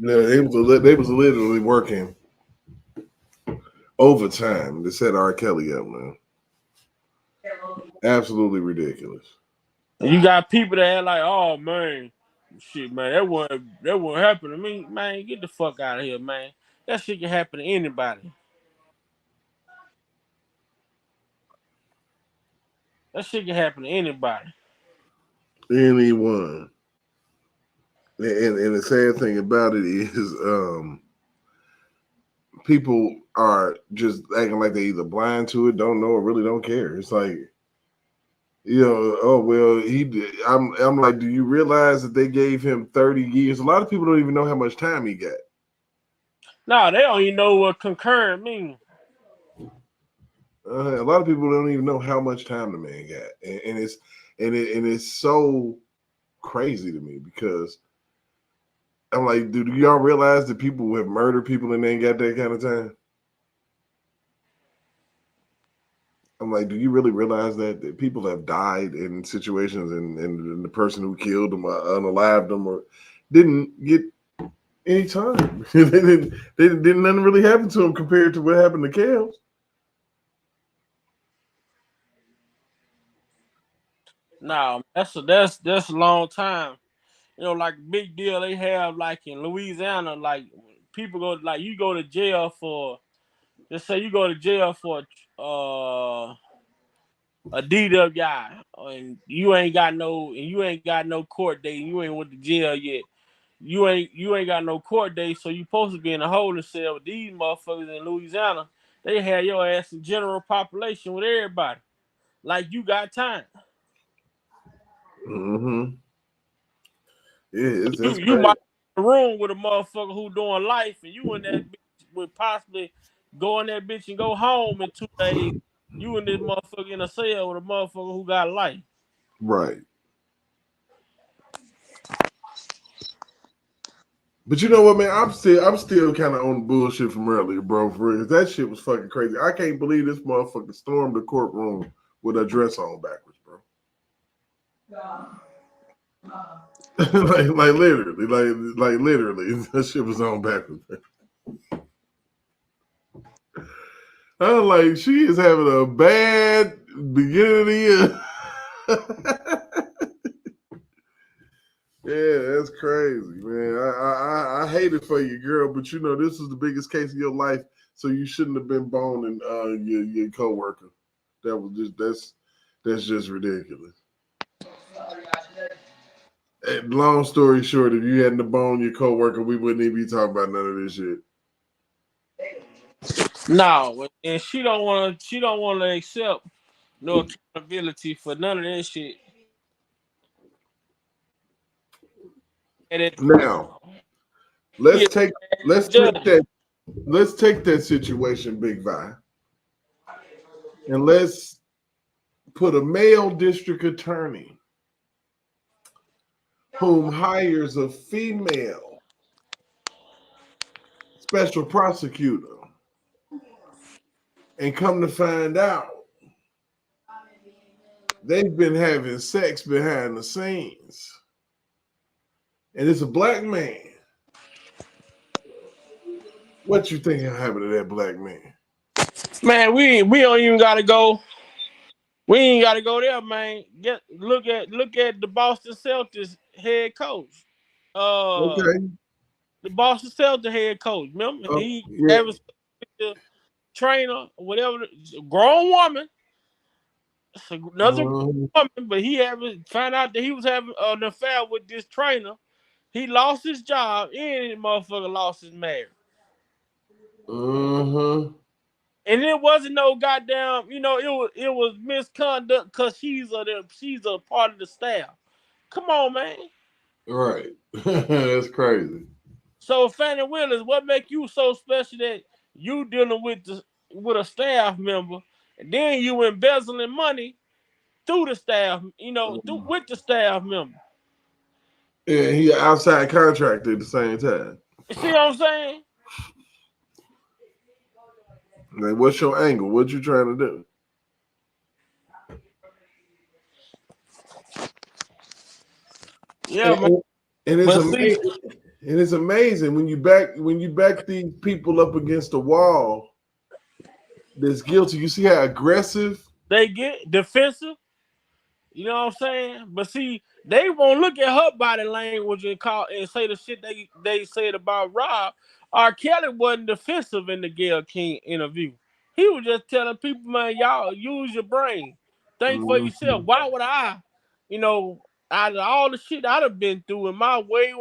Yeah, they was literally working overtime to set R. Kelly up, man. Absolutely ridiculous. And you got people that are like, oh man, shit, man, that won't happen to me, man. Get the fuck out of here, man. That shit can happen to anybody. That shit can happen to anybody. Anyone. And the sad thing about it is, people are just acting like they either blind to it, don't know, or really don't care. It's like, you know, oh well, he did. I'm like, do you realize that they gave him 30 years? A lot of people don't even know how much time he got. No, they don't even know what concurrent means. A lot of people don't even know how much time the man got, and it's so crazy to me, because I'm like, do y'all realize that people have murdered people and they ain't got that kind of time? I'm like, do you really realize that people have died in situations and the person who killed them or unalived them or didn't get any time? they didn't nothing really happen to them compared to what happened to Kels. No, that's a long time. You know, like big deal they have like in Louisiana, like people go, like you go to jail for, let's say you go to jail for a DWI, and you ain't got no court date, and you ain't went to jail yet. You ain't got no court date, so you supposed to be in a holding cell with these motherfuckers in Louisiana. They had your ass in general population with everybody. Like you got time. Mm-hmm. Yeah, You might be in a room with a motherfucker who doing life, and you in that bitch would possibly go in that bitch and go home in 2 days. You and this motherfucker in a cell with a motherfucker who got life. Right. But you know what, man? I'm still kind of on bullshit from earlier, bro. For real. That shit was fucking crazy. I can't believe this motherfucker stormed the courtroom with a dress on backwards, bro. like literally, that shit was on backwards. I'm like, she is having a bad beginning of the year. Yeah, that's crazy, man. I hate it for you, girl, but you know this is the biggest case of your life, so you shouldn't have been boning your coworker. That was that's just ridiculous. And long story short, if you hadn't boned your coworker, we wouldn't even be talking about none of this shit. No, and she don't want to accept no accountability for none of that shit. And now, let's take that situation, Big Vi, and let's put a male district attorney whom hires a female special prosecutor, and come to find out they've been having sex behind the scenes, and it's a black man. What you think happened to that black man? Man, we don't even gotta go. We ain't gotta go there, man. Look at the Boston Celtics head coach. Okay. The Boston Celtics head coach. Remember, he was the trainer, whatever, grown woman. Another woman, but he found out that he was having an affair with this trainer. He lost his job, and the motherfucker lost his marriage. And it wasn't no goddamn, it was misconduct because she's a part of the staff. Come on, man. Right. That's crazy. So Fani Willis, what make you so special that you dealing with a staff member, and then you embezzling money through the staff, with the staff member? Yeah, he outside contractor at the same time. You see what I'm saying? Like, what's your angle? What you trying to do? Yeah, man. And it's amazing. And it's amazing when you back these people up against the wall that's guilty. You see how aggressive they get, defensive. You know what I'm saying? But see, they won't look at her body language and say the shit they said about Rob. R. Kelly wasn't defensive in the Gayle King interview. He was just telling people, man, y'all use your brain. Think for yourself. Why would I, out of all the shit I'd have been through in my way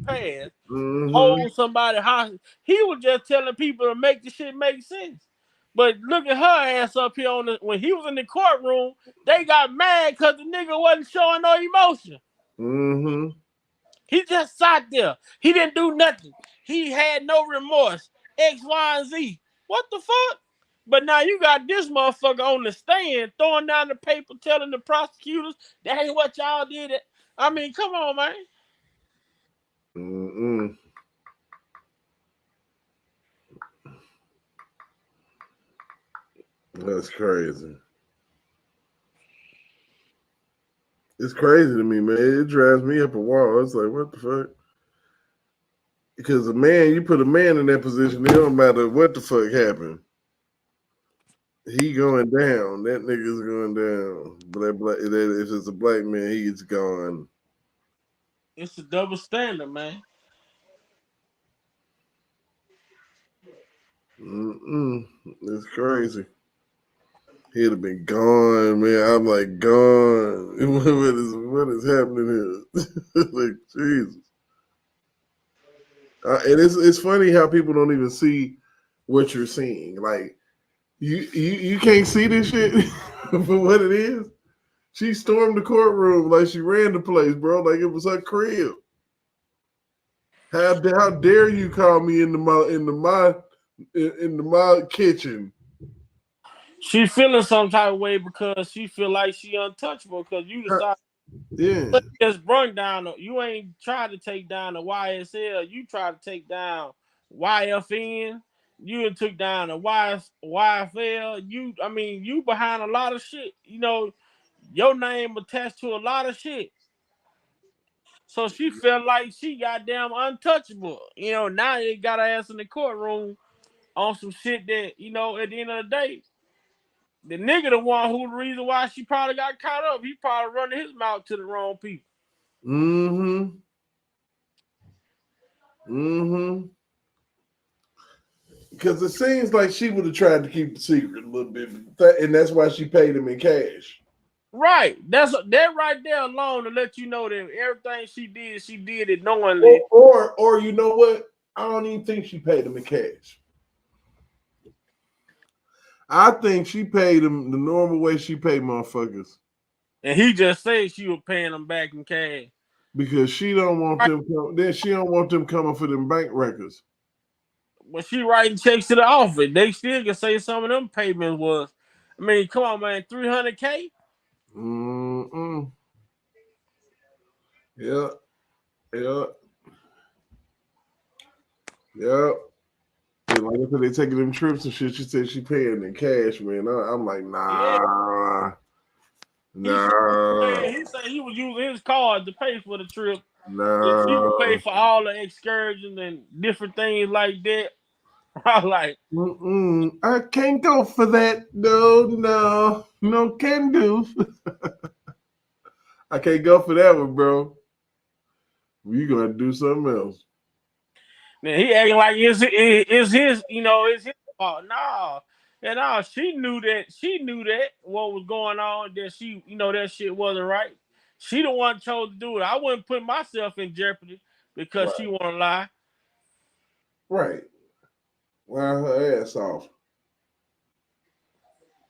past, hold somebody hostage? He was just telling people to make the shit make sense. But look at her ass up here when he was in the courtroom, they got mad because the nigga wasn't showing no emotion. He just sat there. He didn't do nothing. He had no remorse. X, Y, and Z. What the fuck? But now you got this motherfucker on the stand throwing down the paper, telling the prosecutors that ain't what y'all did. I mean, come on, man. That's crazy. It's crazy to me, man. It drives me up a wall. It's like, what the fuck? Because you put a man in that position, it don't matter what the fuck happened. He going down. That nigga's going down. But if it's a black man, he's gone. It's a double standard, man. It's crazy. He'd have been gone, man. I'm like, gone. What is happening here? Like, Jesus. And it's funny how people don't even see what you're seeing. Like, you can't see this shit for what it is. She stormed the courtroom like she ran the place, bro. Like it was her crib. How dare you call me into my kitchen? She feeling some type of way because she feel like she untouchable because you decided. Yeah. Just brung down. You ain't tried to take down the YSL. You tried to take down YFN. You took down the YFL. You behind a lot of shit. Your name attached to a lot of shit. So she felt like she goddamn untouchable. Now they got her ass in the courtroom on some shit that, you know, at the end of the day, the nigga the one who the reason why she probably got caught up. He probably running his mouth to the wrong people. Mm-hmm. Mm-hmm. Because it seems like she would have tried to keep the secret a little bit, and that's why she paid him in cash. Right. That right there alone to let you know that everything she did it knowingly. Or you know what? I don't even think she paid him in cash. I think she paid him the normal way she paid motherfuckers. And he just said she was paying them back in cash. Because she don't want she don't want them coming for them bank records. When she writing checks to the office, they still can say some of them payments was, I mean, come on, man, $300K? Mm-mm. Yeah. And like I said, they taking them trips and shit. She said she paying in cash, man. I'm like, nah. He said he was using his card to pay for the trip. Nah. He would pay for all the excursions and different things like that. I'm like, I can't go for that. No can do. I can't go for that one, bro. You gonna do something else. Man, he acting like it's his, you know, it's his fault. No. And no, she knew that what was going on, that she, you know, that shit wasn't right. She the one chose to do it. I wouldn't put myself in jeopardy because she wanna lie. Right. Lie her ass off.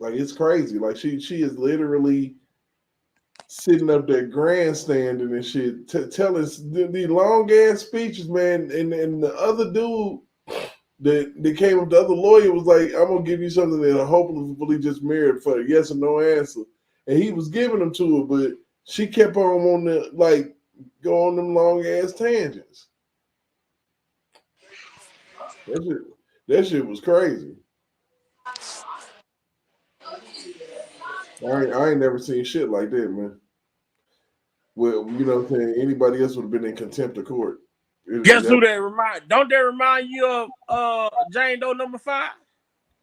Like, it's crazy. Like, she is literally sitting up there grandstanding and shit, telling these long ass speeches, man. And the other dude that came up, the other lawyer was like, I'm gonna give you something that I hopefully just married for a yes or no answer. And he was giving them to her, but she kept on the, like, go on them long ass tangents. That shit was crazy. I ain't never seen shit like that, man. Well, you know what I'm saying? Anybody else would have been in contempt of court. Guess who that remind? Don't that remind you of Jane Doe number 5?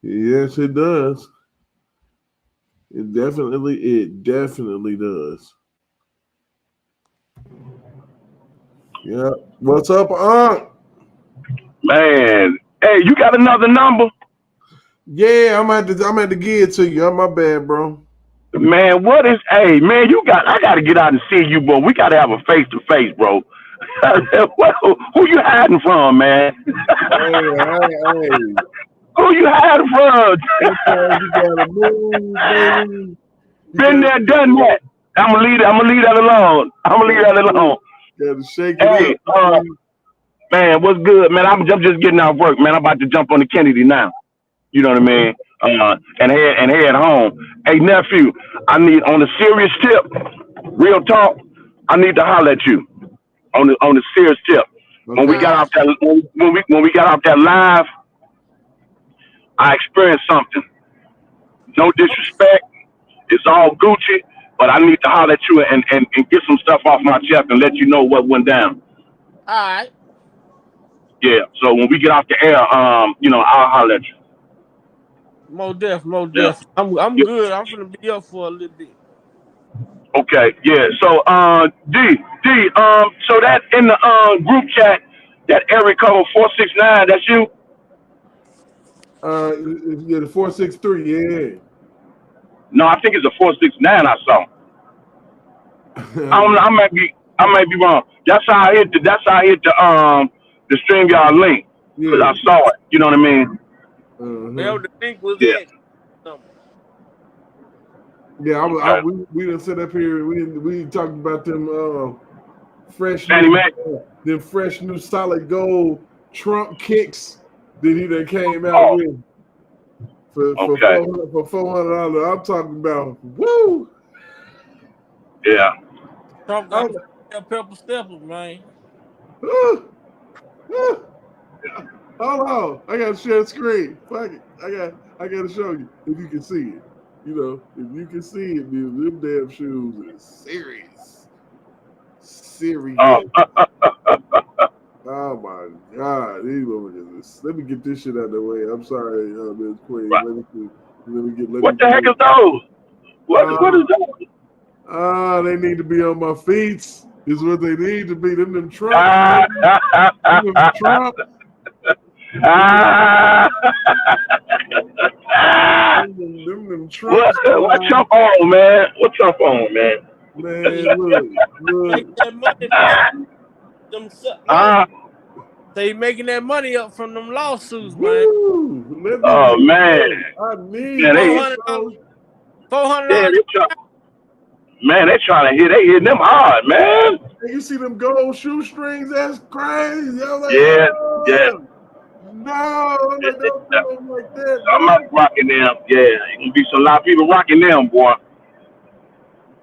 Yes, it does. It definitely does. Yeah. What's up, Aunt? Man, hey, you got another number? Yeah, I'm at to give it to you. My bad, bro. Man, hey, man, I gotta get out and see you, bro. We gotta have a face-to-face, bro. Who you hiding from, man? Hey. Who you hiding from? You gotta move, baby. Been there, done that. I'm gonna leave that alone. Gotta shake it up. Man, what's good, man? I'm just getting out of work, man. I'm about to jump on the Kennedy now. You know what I mean? And head home. Hey, nephew, I need, on a serious tip, real talk, I need to holler at you on the serious tip. Okay. When we got off that live, I experienced something. No disrespect, it's all Gucci, but I need to holler at you and get some stuff off my chest and let you know what went down. All right. Yeah. So when we get off the air, I'll holler at you. More deaf. Yeah. I'm good. I'm gonna be up for a little bit. Okay, yeah. So D, so that in the group chat, that area code 469, that's you? Yeah, the 463, yeah. No, I think it's a 469 I saw. I might be wrong. That's how I hit the StreamYard link. Because I saw it. You know what I mean? Mm-hmm. Well, the link was it. Yeah, we done sit up here. We talked about them fresh new solid gold Trump kicks that he done came out with for $400. I'm talking about woo. Yeah. Trump got pepper steppers, man. Hold on, I gotta share the screen. Fuck it, I gotta show you if you can see it. You know, if you can see it, them damn shoes are serious. Oh my God! Let me get this shit out of the way. I'm sorry, Ms. Queen. Right. What the heck is those? What is those? They need to be on my feet. Is what they need to be. Them Trump. Them Trump. Them Trump. What Trump on, man? What Trump on, man? Man, look. They making that money up from them lawsuits, man. Oh man! I need $400. Man, they trying to hit. They hitting them hard, man. You see them gold shoestrings? That's crazy. I was like, Yeah. No, don't do them like that. I'm not rocking them. Yeah, you gonna be a lot of people rocking them, boy.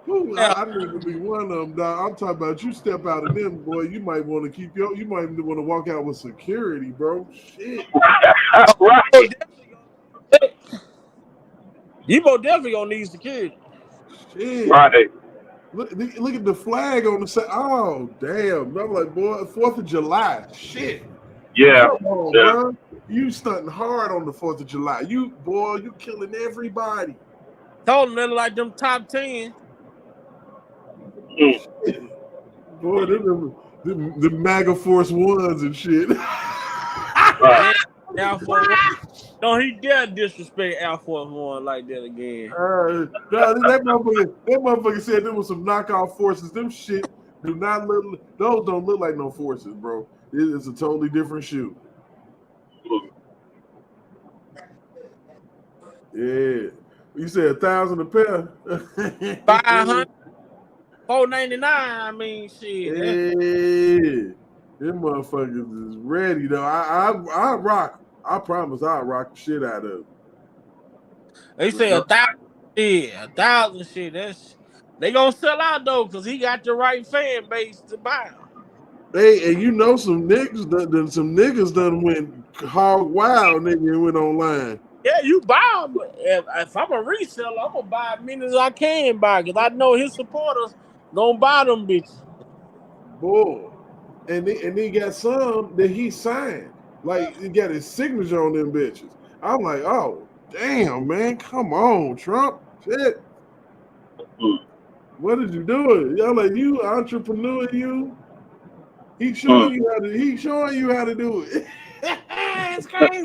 Ooh, I need to be one of them, dog. I'm talking about you step out of them, boy. You might want to you might want to walk out with security, bro. Shit. Right. You most definitely gonna need security. Shit. Right. Look at the flag on the side. Oh, damn. I'm like, boy, 4th of July. Shit. Yeah. Come on, bro. You stunting hard on the 4th of July. You killing everybody. Told them they like them top 10. Boy, the MAGA Force Ones and shit. Right. Air Force One. Don't he dare disrespect Air Force One like that again. That motherfucker said there was some knockout forces. Them shit those don't look like no forces, bro. It's a totally different shoe. Yeah. You said 1,000 a pair. 500, $499. I mean, shit. Yeah. Them motherfuckers is ready though. I rock. I promise I'll rock the shit out of it. They say 1,000. Yeah, 1,000 shit. They gonna sell out though, cause he got the right fan base to buy them. Hey, and you know some niggas done went hog wild, nigga, and went online. Yeah, you buy them. If I'm a reseller, I'm gonna buy as many as I can buy, cause I know his supporters gonna buy them bitches. Boy, and he got some that he signed. Like, he got his signature on them bitches. I'm like, oh, damn, man, come on, Trump. Shit. What did you do? Y'all like, you entrepreneur, you? He's showing you how to do it. It's crazy.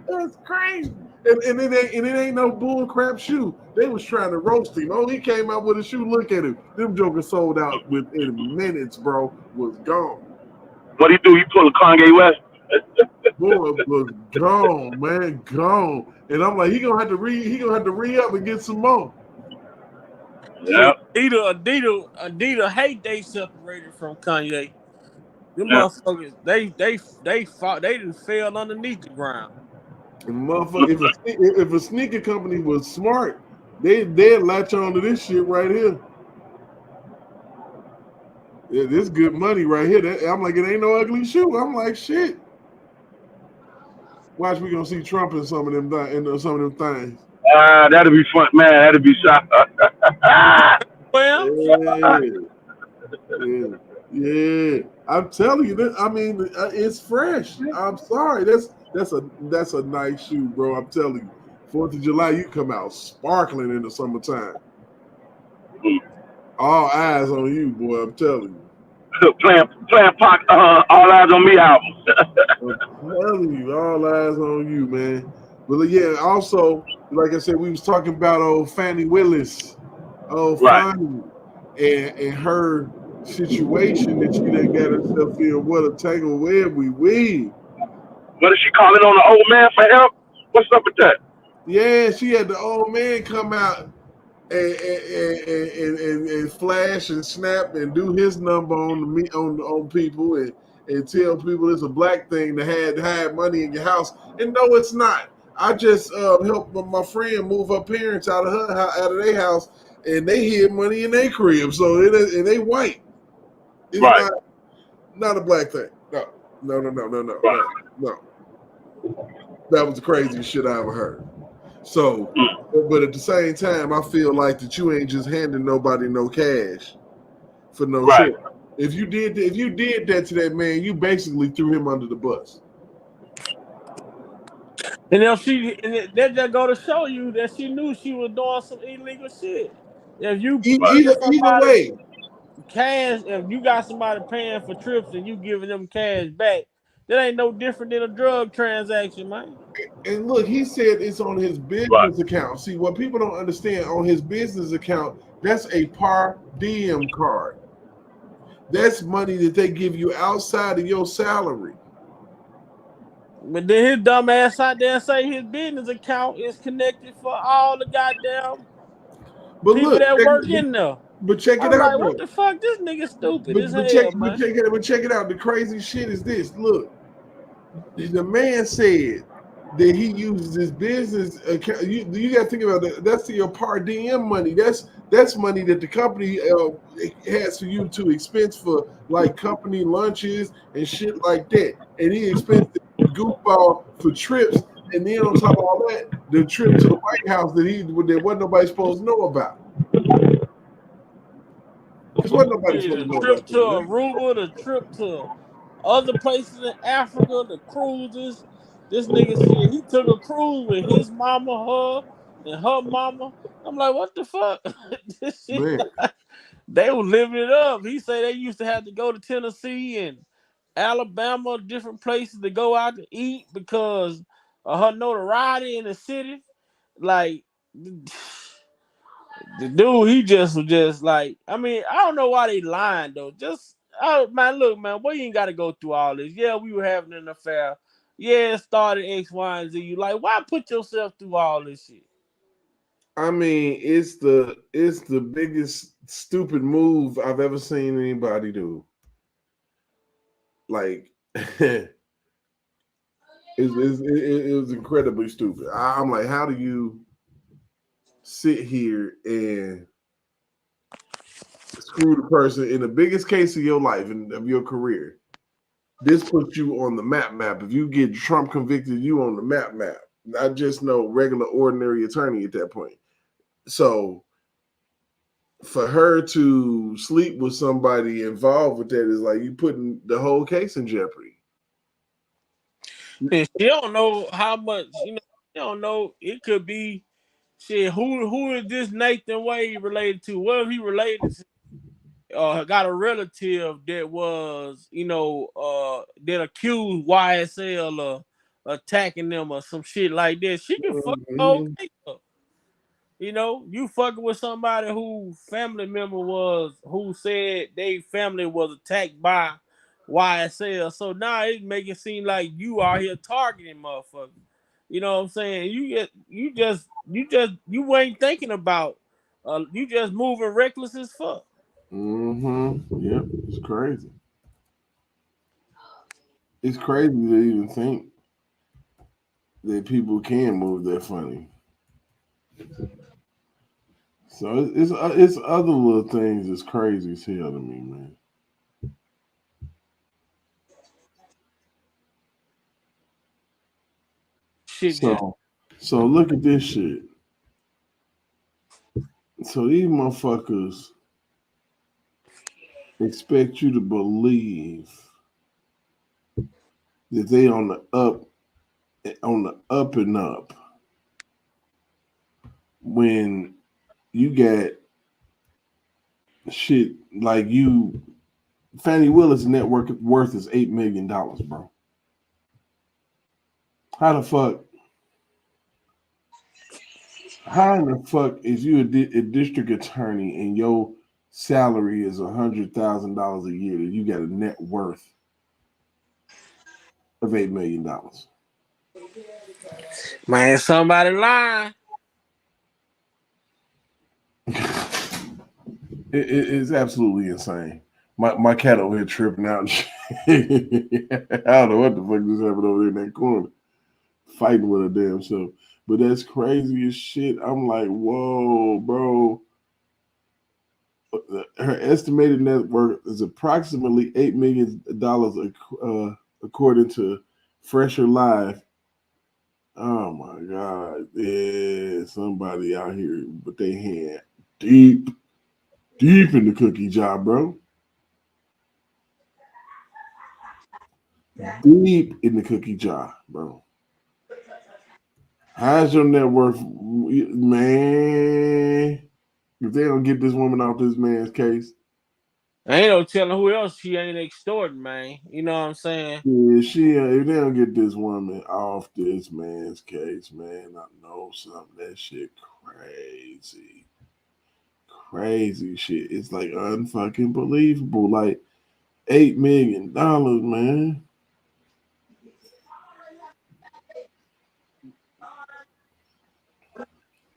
That's crazy. And it ain't no bull crap shoe. They was trying to roast him. Oh, he came out with a shoe. Look at him. Them jokers sold out within minutes, bro. Was gone. What he do? He pulled a Kanye West. Boy, was gone, man, gone. And I'm like, he gonna have to re-up and get some more. Yeah. Adidas hate they separated from Kanye. Them motherfuckers, they fought. They didn't fail underneath the ground. And motherfucker, if a sneaker company was smart, they'd latch on to this shit right here. Yeah, this good money right here. I'm like, it ain't no ugly shoe. I'm like, shit. Watch, we gonna see Trump in some of them things. That'll be fun, man. That'll be shot. Yeah. I'm telling you that. I mean, it's fresh. I'm sorry. That's a nice shoe, bro. I'm telling you. 4th of July, you come out sparkling in the summertime. All eyes on you, boy. I'm telling you. Playing Pac, All Eyes on Me album. I'm telling you, all eyes on you, man. But yeah, also, like I said, we was talking about old Fani Willis, Fani, and her situation that she done got herself in. What a tangle web we weave. What is she calling on the old man for help? What's up with that? Yeah, she had the old man come out and flash and snap and do his number on people and tell people it's a black thing to hide money in your house. And no, it's not. I just helped my friend move her parents out of their house, and they hid money in their crib. So and they white. It's not a black thing. No. Right. No. That was the craziest shit I ever heard. So, but at the same time, I feel like that you ain't just handing nobody no cash for no shit. If you did that to that man, you basically threw him under the bus. And if that just go to show you that she knew she was doing some illegal shit. If you Either somebody way, cash, if you got somebody paying for trips and you giving them cash back, that ain't no different than a drug transaction, man. and look, he said it's on his business account. See, what people don't understand, on his business account, that's a per diem card. That's money that they give you outside of your salary. But then his dumb ass out there say his business account is connected for all the goddamn people that work in there. But check it I'm out, like, bro. what the fuck? This nigga stupid as But hell, man. check it out. The crazy shit is this. Look, the man said that he uses his business account. You got to think about that. That's your per diem money. That's money that the company has for you to expense for like company lunches and shit like that. And he expensed the goofball for trips. And then on top of all that, the trip to the White House that wasn't nobody supposed to know about. Because wasn't nobody supposed to know trip about to Aruba, the trip to other places in Africa, the cruises. This nigga said he took a cruise with his mama, her, and her mama. I'm like, what the fuck? This shit, they were living it up. He said they used to have to go to Tennessee and Alabama, different places to go out to eat because of her notoriety in the city. Like, the dude, he just was just like, I mean, I don't know why they lying though. Man, look, man, we ain't got to go through all this. Yeah, we were having an affair. Yeah, it started X, Y, and Z. You like, why put yourself through all this shit? I mean, it's the biggest stupid move I've ever seen anybody do. Like, it was incredibly stupid. I'm like, how do you sit here and screw the person in the biggest case of your life and of your career? This puts you on the map. If you get Trump convicted, you on the map. Not just no regular, ordinary attorney at that point. So for her to sleep with somebody involved with that is like you putting the whole case in jeopardy. And she don't know how much, she don't know. It could be shit. Who is this Nathan Wade related to? What if he related to? Got a relative that was, that accused YSL of attacking them or some shit like that. She can fuck the whole case up. You fucking with somebody who family member who said they family was attacked by YSL. So now it make it seem like you are here targeting motherfuckers. You know what I'm saying? You ain't thinking about. You just moving reckless as fuck. Yep, it's crazy. It's crazy to even think that people can move that funny. So it's other little things that's crazy as hell to me, man. So look at this shit. So these motherfuckers expect you to believe that they on the up and up when you got shit like Fani Willis' net worth is $8 million, bro. How in the fuck is you a district attorney and your salary is $100,000 a year that you got a net worth of $8 million? Man, somebody lying. It's absolutely insane. My cat over here tripping out. I don't know what the fuck just happened over there in that corner, fighting with her damn self. But that's crazy as shit. I'm like, whoa, bro. Her estimated net worth is approximately $8 million, according to Fresher Live. Oh my God. Yeah, somebody out here with their hand deep in the cookie jar, bro. deep in the cookie jar, bro. How's your net worth, man? If they don't get this woman off this man's case, ain't no telling who else she ain't extorting, man. You know what I'm saying? yeah, if they don't get this woman off this man's case, man, I know something. That shit crazy shit. It's like unfucking believable. Like $8 million, man.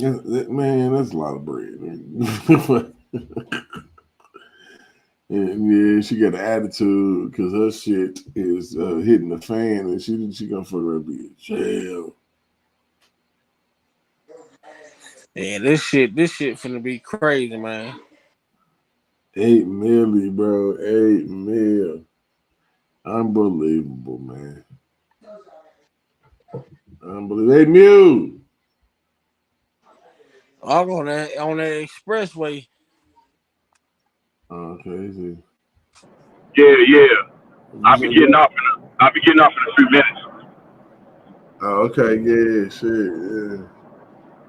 Man, that's a lot of bread. And yeah, she got an attitude because her shit is hitting the fan, and she gonna fuck around be in jail. Yeah, this shit finna be crazy, man. 8 million, bro. 8 mil. Unbelievable, man. Unbelievable. 8 mil. I'm on that expressway. Okay. Yeah. I'll be getting off in a few minutes. Oh, okay, yeah, shit, yeah.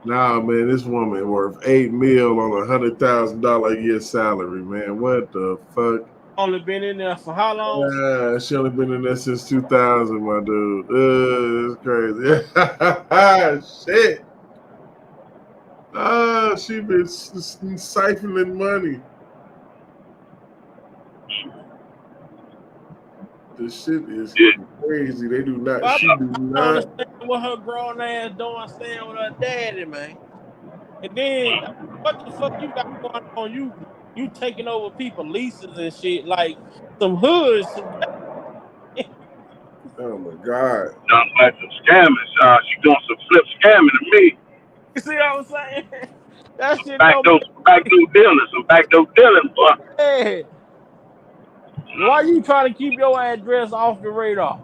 Nah, man, this woman worth 8 mil on $100,000 a year salary, man. What the fuck? Only been in there for how long? She only been in there since 2000, my dude. It's crazy. Shit. She been siphoning money. This shit is crazy. They do not. She do not. I don't understand what her grown ass doing staying with her daddy, man. And then what the fuck you got going on? You taking over people leases and shit like some hoods. Oh my god. Sounds like some scammers. She doing some flip scamming to me. You see what I'm saying? That shit Backdoor dealing, boy. Hey, why you trying to keep your address off the radar?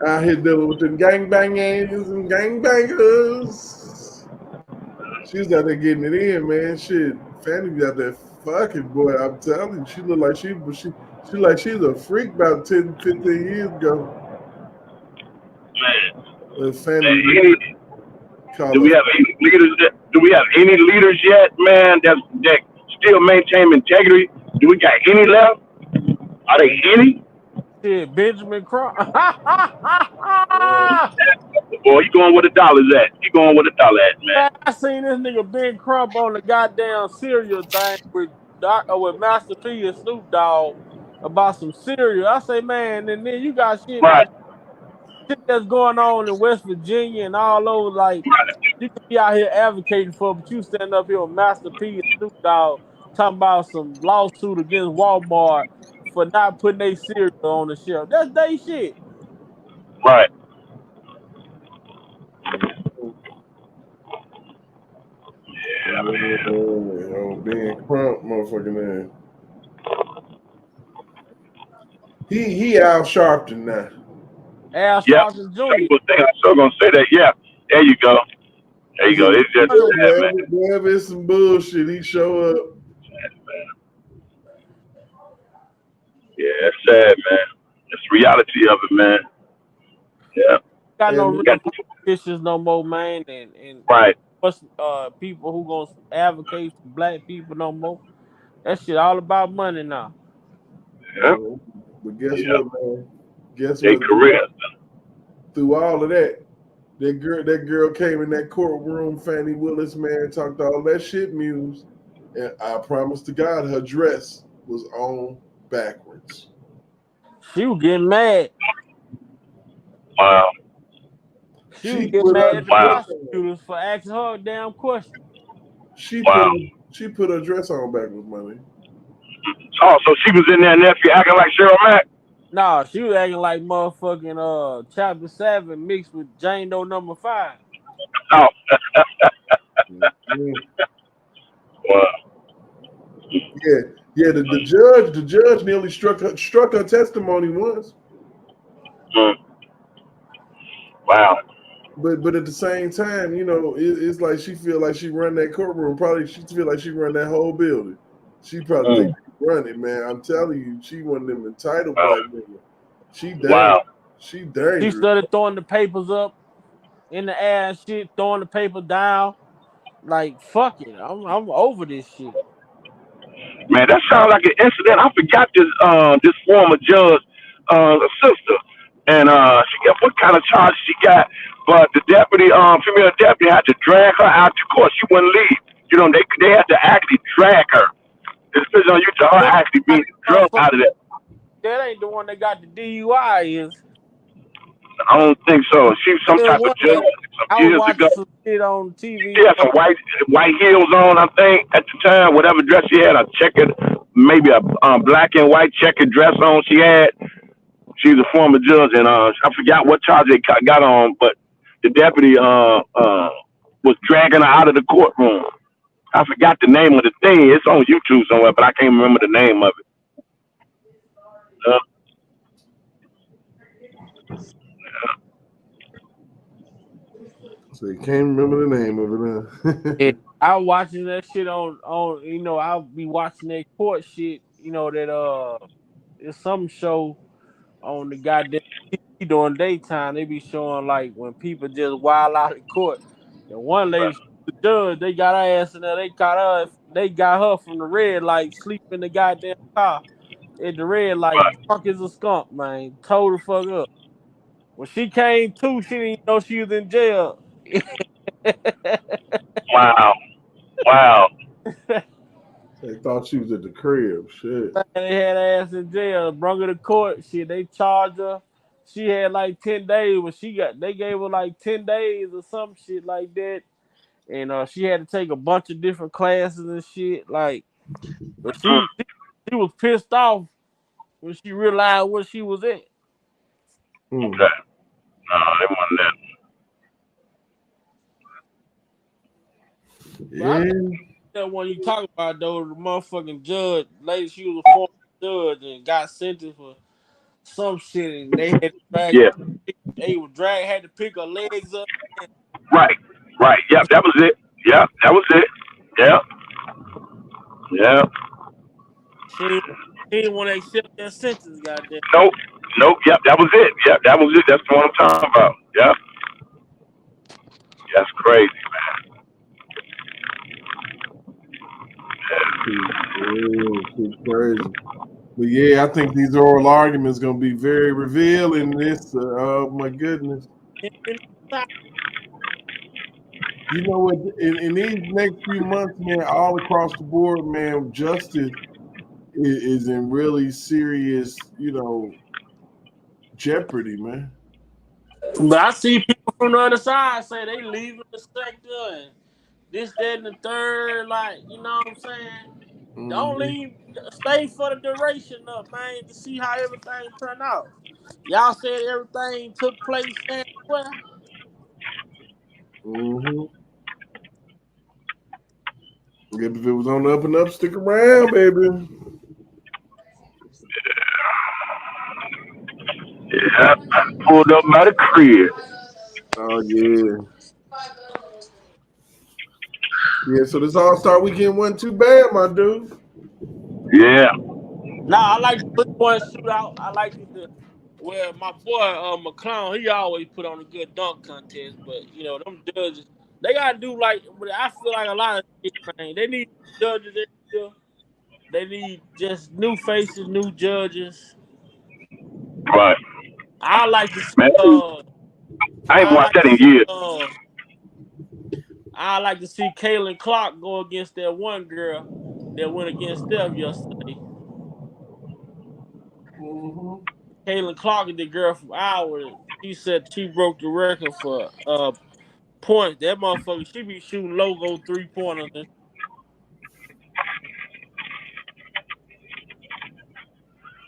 Out here dealing with them gangbangers and gangbangers. She's out there getting it in, man. Shit, Fani be out there fucking, boy. I'm telling you, she look like she like she's a freak about 10, 15 years ago. Man. Fani, do we have any leaders? Do we have any leaders yet, man? That still maintain integrity? Do we got any left? Are there any? Shit, Benjamin Crump. Boy, you going where the dollar's at? You going where the dollar at, man? I seen this nigga Ben Crump on the goddamn cereal thing with Master P and Snoop Dogg about some cereal. I say, man, and then you got shit like shit that's going on in West Virginia and all over. Like you could be out here advocating for, but you stand up here with Master P and Snoop Dogg talking about some lawsuit against Walmart for not putting their cereal on the shelf. That's they shit. Right. Yeah, man. Oh, Ben Crump, motherfucking man. He Al Sharpton now. Al Sharpton Jr. I was still gonna say that. Yeah, there you go. There you go. It's just wherever it's some bullshit, he show up. Yeah, it's sad, man. It's the reality of it, man. Yeah. Got no real politicians no more, man, and right. What's people who gonna advocate for black people no more? That shit all about money now. Yeah. But guess what, man? Guess what? Career. Through all of that, that girl came in that courtroom, Fani Willis, man, talked all that shit Muse, and I promise to God, her dress was on backwards. She was getting mad. Wow. She was getting mad at the prosecutors for asking her a damn question. She put her dress on backwards, money. Oh, so she was in there, nephew, acting like Cheryl Mack? Nah, she was acting like motherfucking Chapter 7 mixed with Jane Doe number 5. Oh. Wow. Yeah. The judge nearly struck her testimony once. Wow. But at the same time, you know, it's like she feel like she run that courtroom. Probably she feel like she run that whole building. She probably think running, man. I'm telling you, she one of them entitled black women. She dangerous. Wow. She dangerous. She started throwing the papers up in the air and shit, throwing the paper down. Like, fuck it. I'm over this shit. Man, that sounds like an incident. I forgot this former judge, sister, and she got what kind of charge she got. But the deputy, female deputy, had to drag her out to court. She wouldn't leave. You know, they had to actually drag her. It's on you to her actually being drugged out of that. That ain't the one that got the DUI, is. I don't think so. She was some type of judge some years ago. Some shit on TV. She had some white heels on, I think, at the time. Whatever dress she had, a checkered, maybe a black and white checkered dress on she had. She's a former judge, and I forgot what charge they got on, but the deputy was dragging her out of the courtroom. I forgot the name of the thing. It's on YouTube somewhere, but I can't remember the name of it. So you can't remember the name of it. I watching that shit on I'll be watching that court shit, that it's some show on the goddamn TV during daytime. They be showing like when people just wild out in court. The one lady, the judge, they got her ass in there. They got her from the red light, sleep in the goddamn car at the red light. Fuck is a skunk, man. Told the fuck up. When she came to, she didn't know she was in jail. Wow. They thought she was at the crib. Shit. They had her ass in jail, brung her to court. Shit, they charged her. She had like 10 days, but they gave her like 10 days or some shit like that. And she had to take a bunch of different classes and shit. Like, but she was pissed off when she realized what she was at. Okay. No, they wasn't that. Yeah. That one you talk about though, the motherfucking judge, lady, she was a former judge and got sentenced for some shit, and they had to had to pick her legs up. Right. Yep, that was it. Yep. She didn't want to accept that sentence, goddamn. Nope. Yep, that was it. Yep, that was it. That's the one I'm talking about. Yep. That's crazy, man. It's crazy. But yeah, I think these oral arguments gonna be very revealing. This, oh my goodness. You know what? In these next few months, man, all across the board, man, justice is in really serious, jeopardy, man. But I see people from the other side say they leaving the sector and this, that, and the third. Like, you know what I'm saying? Mm-hmm. Don't leave. Stay for the duration of, man, to see how everything turned out. Y'all said everything took place and well. Mm-hmm. If it was on the up and up, stick around, baby. Yeah, I pulled up by the crib. Oh, yeah. Yeah, so this All-Star Weekend wasn't too bad, my dude. Yeah. Nah, I like the one shootout. I like well, my boy McClown, he always put on a good dunk contest, but them judges, they gotta do I feel like a lot of shit, man. They need judges every year. They need just new faces, new judges. Right. I like to see. Man, I ain't watched that in years. I like to see Kaylin Clark go against that one girl that went against Steph yesterday. Mm-hmm. Kaylin Clark, the girl from Iowa, she said she broke the record for points. That motherfucker, she be shooting logo 3-pointers.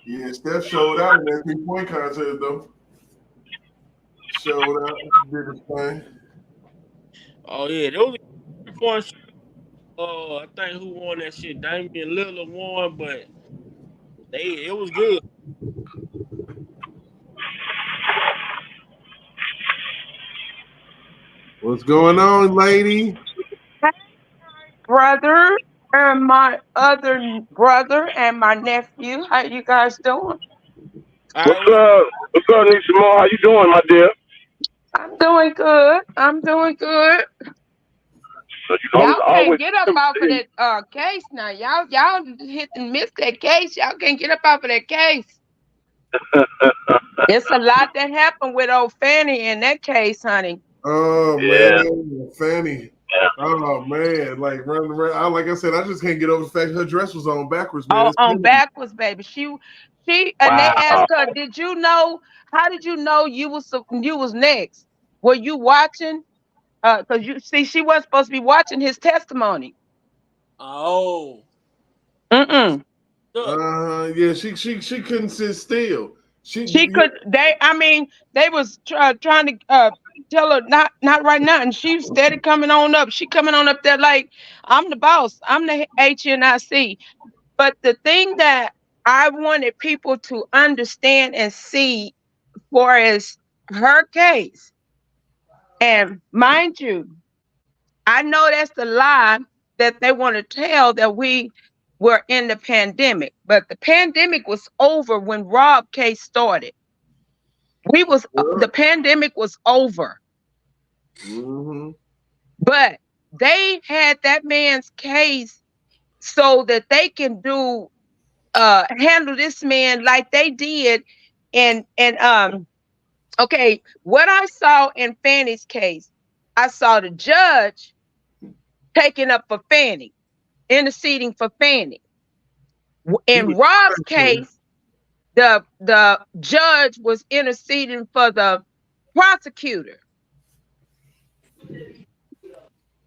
Yeah, Steph showed out in that 3-point contest, though. Showed out, did his thing. Oh yeah, those 3-point. I think who won that shit? Damian Lillard won, but it was good. What's going on, lady? Brother, And my other brother and my nephew. How you guys doing? What's up? What's up, Nisha Moore? How you doing, my dear? I'm doing good. I'm doing good. So you know, Y'all can't always get up off of that case now. Y'all hit and miss that case. Y'all can't get up off of that case. It's a lot that happened with old Fani in that case, honey. Oh Yeah. man, Fani. Yeah. Oh man, like running around. Like I said, I just can't get over the fact her dress was on backwards, man. Oh, It's on crazy. backwards, baby. She, and they asked her, "Did you know? How did you know you was next? Were you watching? Because you see, she wasn't supposed to be watching his testimony." Oh. Yeah, she couldn't sit still. She could. They was trying to tell her not right now, and she steady coming on up. She coming on up there like, I'm the boss. I'm the HNIC. But the thing that I wanted people to understand and see, for as her case, and mind you, I know that's the lie that they want to tell, that we were in the pandemic, but the pandemic was over when Rob case started. The pandemic was over. Mm-hmm. But they had that man's case so that they can handle this man like they did. And okay, what I saw in Fani's case, I saw the judge taking up for Fani, interceding for Fani. In Rob's case, the judge was interceding for the prosecutor.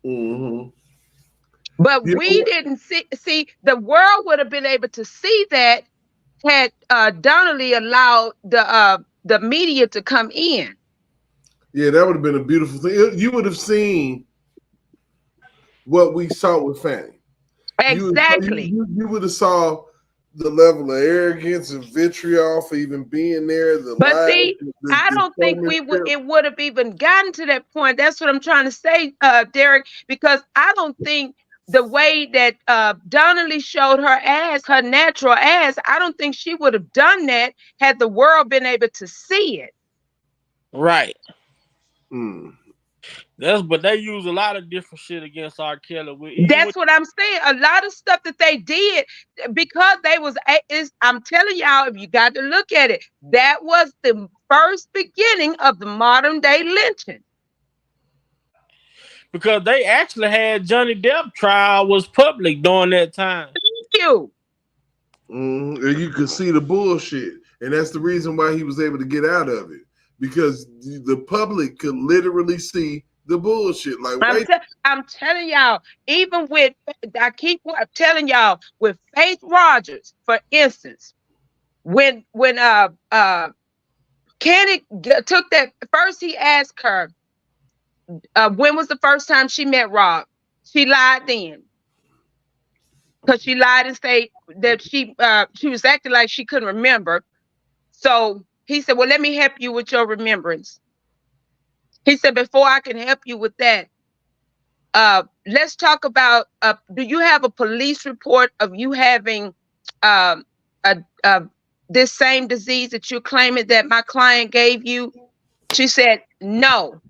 Mm-hmm. But we didn't see the world would have been able to see that had Donnelly allowed the media to come in. Yeah, that would have been a beautiful thing. You would have seen what we saw with Fani. Exactly. You would have saw the level of arrogance and vitriol for even being there. But see, I don't think it would have even gotten to that point. That's what I'm trying to say, Derek, because I don't think the way that Donnelly showed her ass, her natural ass, I don't think she would have done that had the world been able to see it. Right. But they use a lot of different shit against R. Kelly. That's what I'm saying. A lot of stuff that they did, because I'm telling y'all, if you got to look at it, that was the first beginning of the modern day lynching. Because they actually had Johnny Depp trial was public during that time. Thank you. And you could see the bullshit. And that's the reason why he was able to get out of it. Because the public could literally see the bullshit. Like, I'm telling y'all, even with, I keep telling y'all, with Faith Rogers, for instance, when Kenny took that, first he asked her, when was the first time she met Rob? She lied then. Because she lied and said that she was acting like she couldn't remember. So he said, well, let me help you with your remembrance. He said, before I can help you with that, let's talk about, do you have a police report of you having this same disease that you're claiming that my client gave you? She said, no.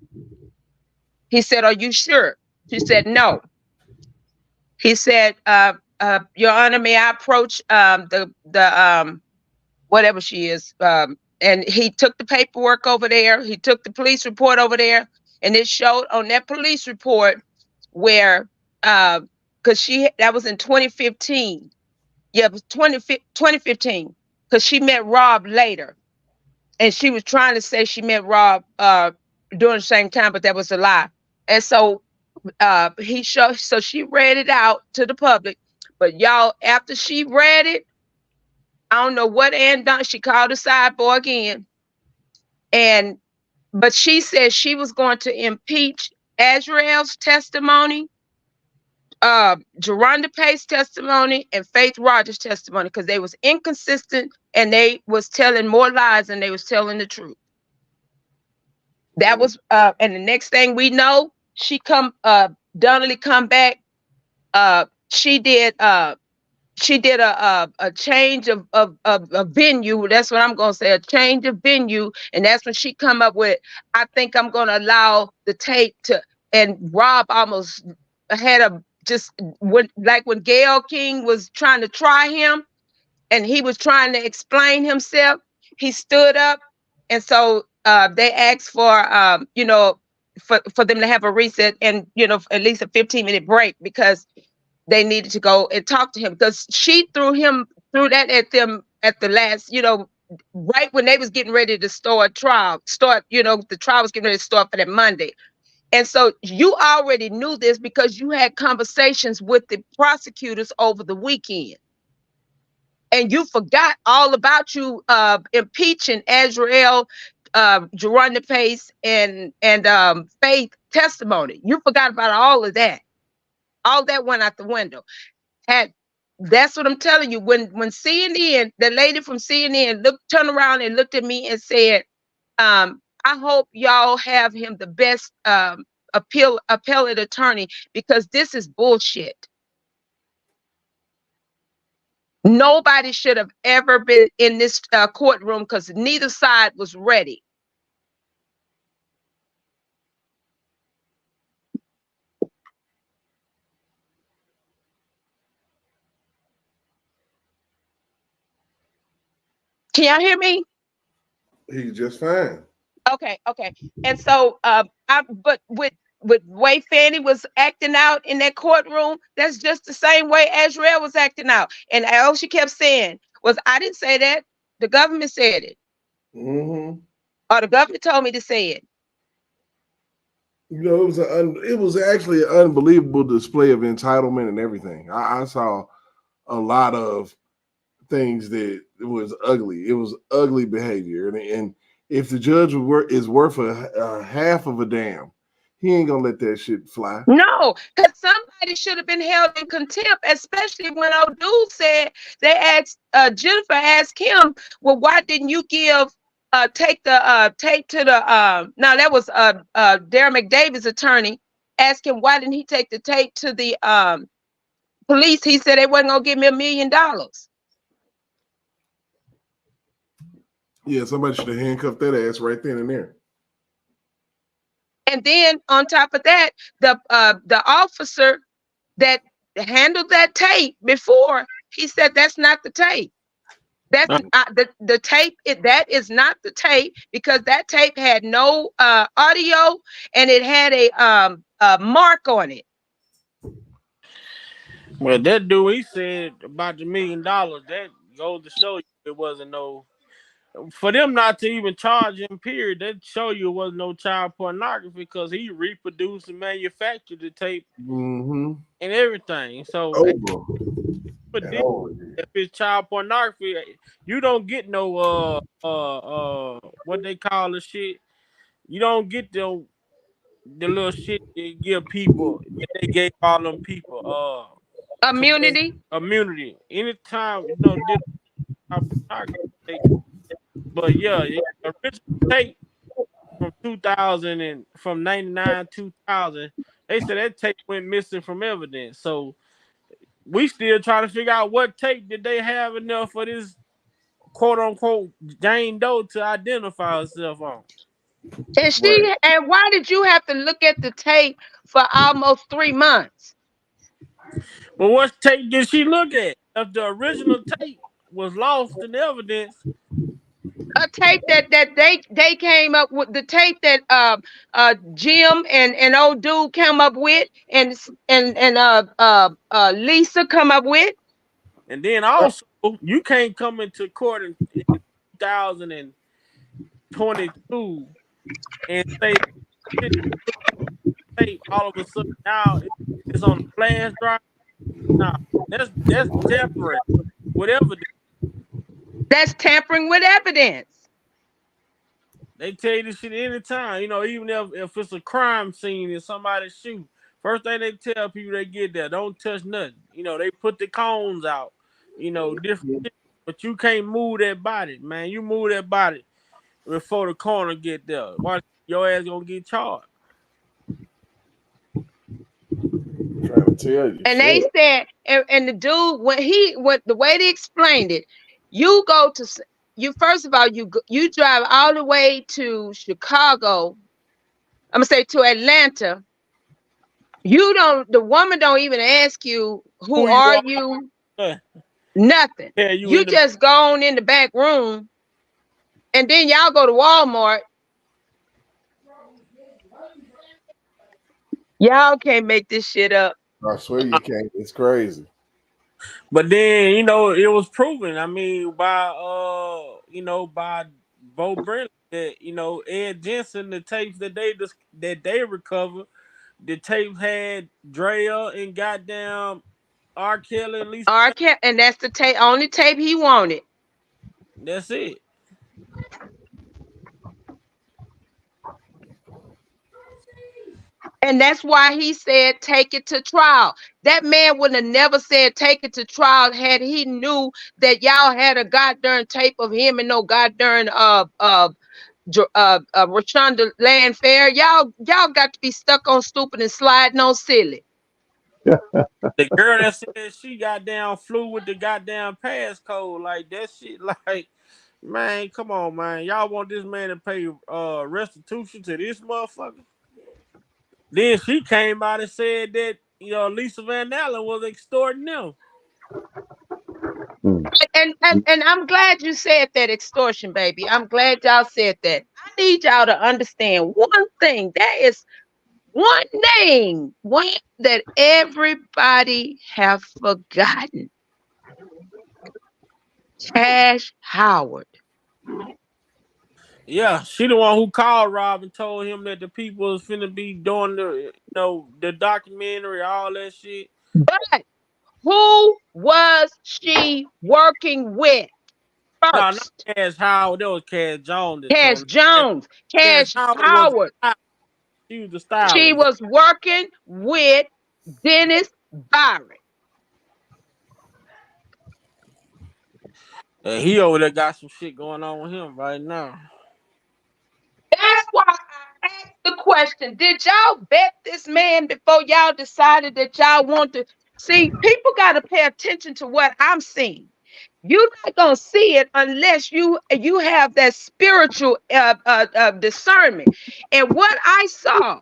He said, are you sure? She said, no. He said, Your Honor, may I approach the whatever she is? And he took the paperwork over there. He took the police report over there, and it showed on that police report where, because that was in 2015. Yeah, it was 2015, because she met Rob later, and she was trying to say she met Rob during the same time, but that was a lie. And so so she read it out to the public, but y'all, after she read it, I don't know what Ann done. She called the sidebar again, but she said she was going to impeach Azrael's testimony, Geronda Pace's testimony, and Faith Rogers' testimony, because they was inconsistent and they was telling more lies than they was telling the truth. That was and the next thing we know, Donnelly come back she did a change of venue. That's what I'm gonna say, a change of venue. And that's when she come up with, I think I'm gonna allow the tape to, and Rob almost had a just when, like when Gayle King was trying to try him and he was trying to explain himself, he stood up. And so they asked for for them to have a reset and at least a 15-minute break, because they needed to go and talk to him, because she threw that at them at the last, right when they was getting ready to the trial was getting ready to start for that Monday. And so you already knew this because you had conversations with the prosecutors over the weekend. And you forgot all about you impeaching Azrael, Jerron Pace, and Faith testimony. You forgot about all of that. All that went out the window. That's what I'm telling you. When CNN, the lady from CNN turned around and looked at me and said, I hope y'all have him the best appellate attorney, because this is bullshit. Nobody should have ever been in this courtroom, because neither side was ready. Can y'all hear me? He's just fine. Okay. And so, but with way Fani was acting out in that courtroom, that's just the same way Azrael was acting out. And all she kept saying was, I didn't say that. The government said it. Mm-hmm. Or the government told me to say it. It was actually an unbelievable display of entitlement and everything. I saw a lot of things that was ugly. It was ugly behavior, and if the judge is worth a half of a damn, he ain't gonna let that shit fly. No, because somebody should have been held in contempt, especially when old dude said, they asked, Jennifer asked him, well, why didn't you take the tape to the, no, that was Darren McDavid's attorney, asked him, why didn't he take the tape to the police? He said they wasn't gonna give me $1 million. Yeah, somebody should have handcuffed that ass right then and there. And then on top of that, the officer that handled that tape before, he said that's not the tape. That's the tape. That is not the tape, because that tape had no audio and it had a mark on it. Well, that dude, he said about the $1 million. That goes to show you it wasn't no. For them not to even charge him, period, that show you it wasn't no child pornography, because he reproduced and manufactured the tape and everything. So if it's child pornography, you don't get no what they call the shit. You don't get the little shit they give people that they gave all them people immunity. Anytime this child pornography. But yeah, original tape from 2000 and from 99 2000, they said that tape went missing from evidence. So we still trying to figure out what tape did they have enough for this quote unquote Jane Doe to identify herself on. And why did you have to look at the tape for almost 3 months? But what tape did she look at? If the original tape was lost in evidence, a tape that they came up with, the tape that Jim and old dude came up with, and Lisa come up with. And then also, you can't come into court in 2022 and say tape all of a sudden now it's on a flash drive. Nah, that's tampering with evidence. That's tampering with evidence. They tell you this shit anytime, even if it's a crime scene and somebody shoot. First thing they tell people they get there, don't touch nothing. They put the cones out, different shit. But you can't move that body, man. You move that body before the coroner get there. Watch, your ass gonna get charged. Trying to tell you. And they said, and the dude, what the way they explained it, you go to, first of all, you drive all the way to Chicago. I'm gonna say to Atlanta. The woman don't even ask you who are you, nothing. Yeah, you just go on in the back room, and then y'all go to Walmart. Y'all can't make this shit up. I swear you can't. It's crazy. But then, it was proven. I mean, by by Bo Brennan that Ed Jensen, the tapes that they recovered, the tapes had Drea and goddamn R. Kelly and Lisa. R. Kelly, and that's the only tape he wanted. That's it. And that's why he said, take it to trial. That man wouldn't have never said, take it to trial had he knew that y'all had a goddamn tape of him and no goddamn Rashonda Landfair. Y'all got to be stuck on stupid and sliding on silly. The girl that said she goddamn flew with the goddamn passcode, like that shit, like, man, come on, man. Y'all want this man to pay restitution to this motherfucker? Then she came out and said that Lisa Van Allen was extorting them. And I'm glad you said that, extortion, baby. I'm glad y'all said that. I need y'all to understand one thing. That is one name that everybody have forgotten. Cash Howard. Yeah, she the one who called Rob and told him that the people was finna be doing the documentary, all that shit. But who was she working with first? No, not Cash Howard. That was Cash Jones. Cash Jones. Cash Howard. She was the stylist. She was working with Dennis Byron. And he over there got some shit going on with him right now. That's why I asked the question. Did y'all vet this man before y'all decided that y'all want to? See, people got to pay attention to what I'm seeing. You're not going to see it unless you have that spiritual discernment. And what I saw,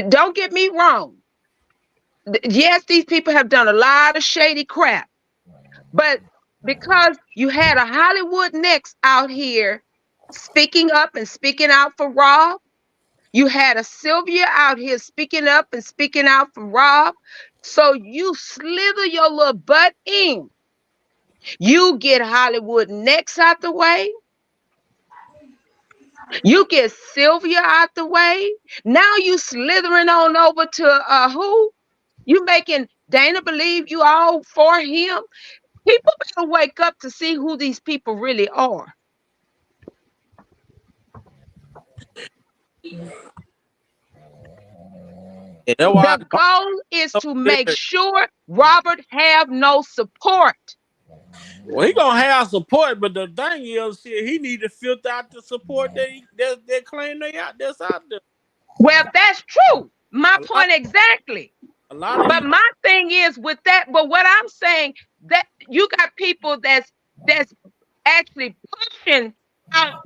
don't get me wrong. Yes, these people have done a lot of shady crap. But because you had a Hollywood Next out here speaking up and speaking out for Rob, you had a Sylvia out here speaking up and speaking out for Rob. So you slither your little butt in. You get Hollywood Next out the way. You get Sylvia out the way. Now you slithering on over to who? You making Dana believe you all for him. People better wake up to see who these people really are. The goal is to make sure Robert have no support. Well, he gonna have support, but the thing is, he need to filter out the support that claim that's out there. Well, that's true. My point exactly. But my thing is with that. But what I'm saying, that you got people that's actually pushing out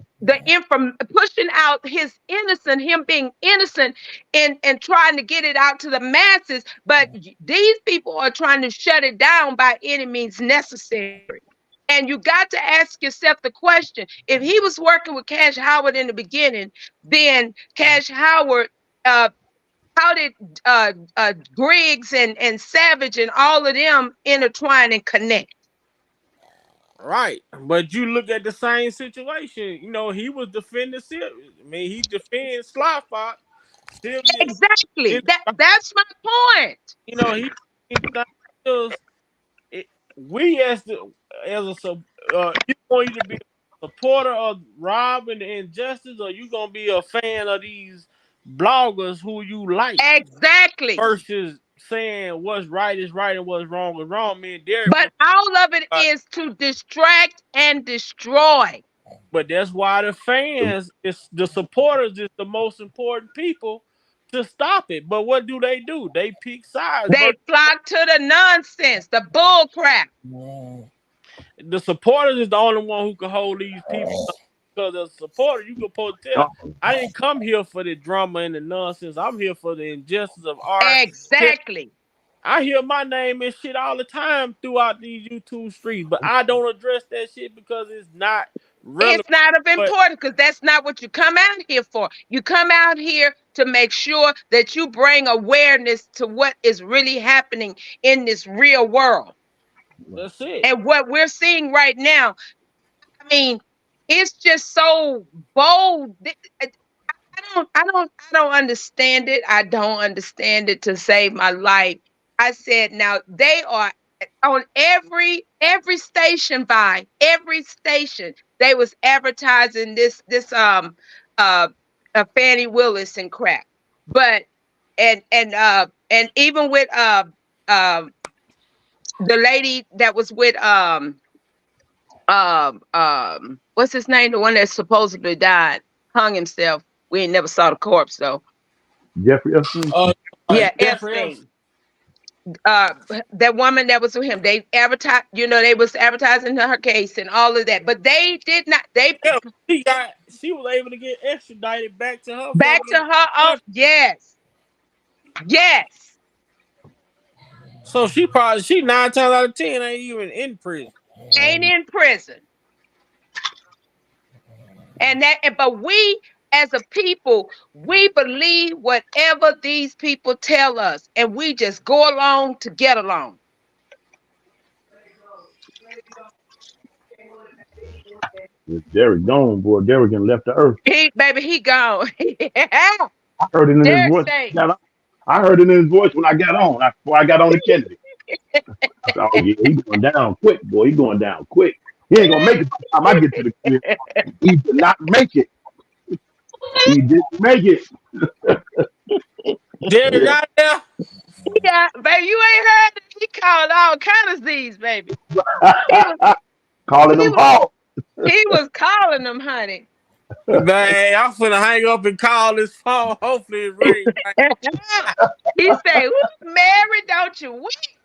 pushing out his innocent, him being innocent, and trying to get it out to the masses. But these people are trying to shut it down by any means necessary. And you got to ask yourself the question: if he was working with Cash Howard in the beginning, then Cash Howard, how did Griggs and Savage and all of them intertwine and connect? Right, but you look at the same situation. He was defending Sylvia. I mean, he defended Slotfox. Exactly. That's my point. We as you going to be a supporter of Rob and the injustice, or you gonna be a fan of these bloggers who you like? Exactly. Versus saying what's right is right and what's wrong is wrong. But all of it is to distract and destroy. But that's why the fans, the supporters, is the most important people to stop it. But what do? They pick sides. They flock to the nonsense, the bull crap. The supporters is the only one who can hold these people. Because as a supporter, you can supposed to tell, I didn't come here for the drama and the nonsense. I'm here for the injustice of art. Exactly. I hear my name and shit all the time throughout these YouTube streets, but I don't address that shit because it's not relevant. It's not of importance because that's not what you come out here for. You come out here to make sure that you bring awareness to what is really happening in this real world. That's it. And what we're seeing right now, I mean, it's just so bold. I don't understand it. I don't understand it to save my life. I said, now they are on every station, every station. They was advertising this Fani Willis and crap. But and even with the lady that was with what's his name? The one that supposedly died, hung himself. We ain't never saw the corpse though. Jeffrey Epstein. Yeah, Epstein. That woman that was with him, they advertised, they was advertising her case and all of that, but they did not. She was able to get extradited back to her. Yes. So she 9 times out of 10 ain't even in prison. Ain't in prison. But we as a people, we believe whatever these people tell us, and we just go along to get along. Derek gone, boy. Derek left the earth. He gone. I heard it in his voice. I heard it in his voice when I got on. Before I got on the Kennedy. Oh yeah, he's going down quick, boy. He's going down quick. He ain't gonna make it by the time I get to the crib. He did not make it. He didn't make it. Derek got there. Yeah, baby, you ain't heard it. He called all kind of Z's, baby. Calling them all. He was calling them, honey. Man, I'm finna hang up and call this phone. Hopefully it rings. He say, "Mary, don't you weep."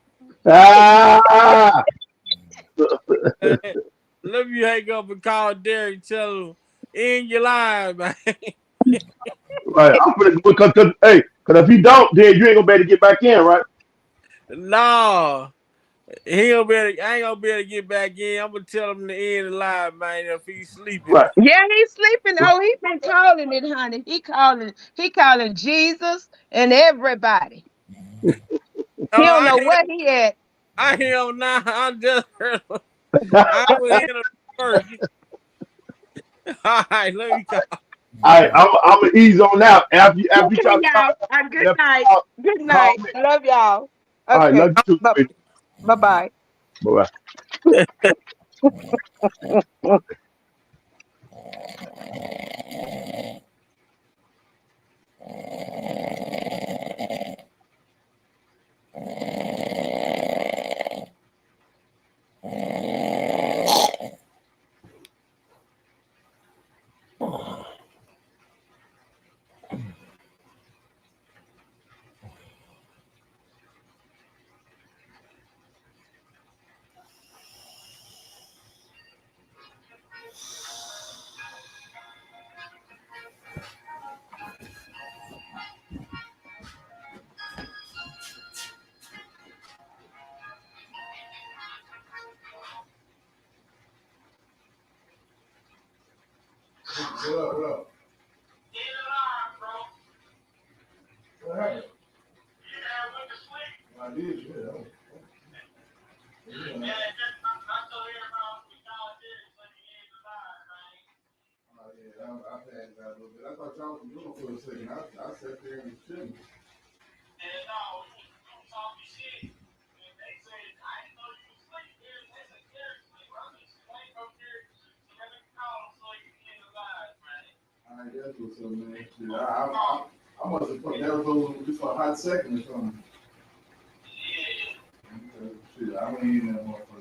Let me hang up and call Derek. Tell him in your line, man. Right, I'm gonna because if you don't, then you ain't gonna be able to get back in, right? No, I ain't gonna be able to get back in. I'm gonna tell him to end the line, man. If he's sleeping, right? Yeah, he's sleeping. Oh, he been calling it, honey. He calling Jesus and everybody. He don't know what he at. I hear him now. I just heard him. I was in him first. All right, let me call. All right, I'm gonna ease on out. After you talk about good night. Good night. Love y'all. Okay. All right, love you too. Bye-bye. Bye-bye. What up? What happened? I did, yeah. I passed out a little bit. I thought y'all was doing for a second. I sat there and chilling. All right, that's what's up, man. Shit, I must have thought that was over just for a hot second or something. Shit, I went in that motherfucker.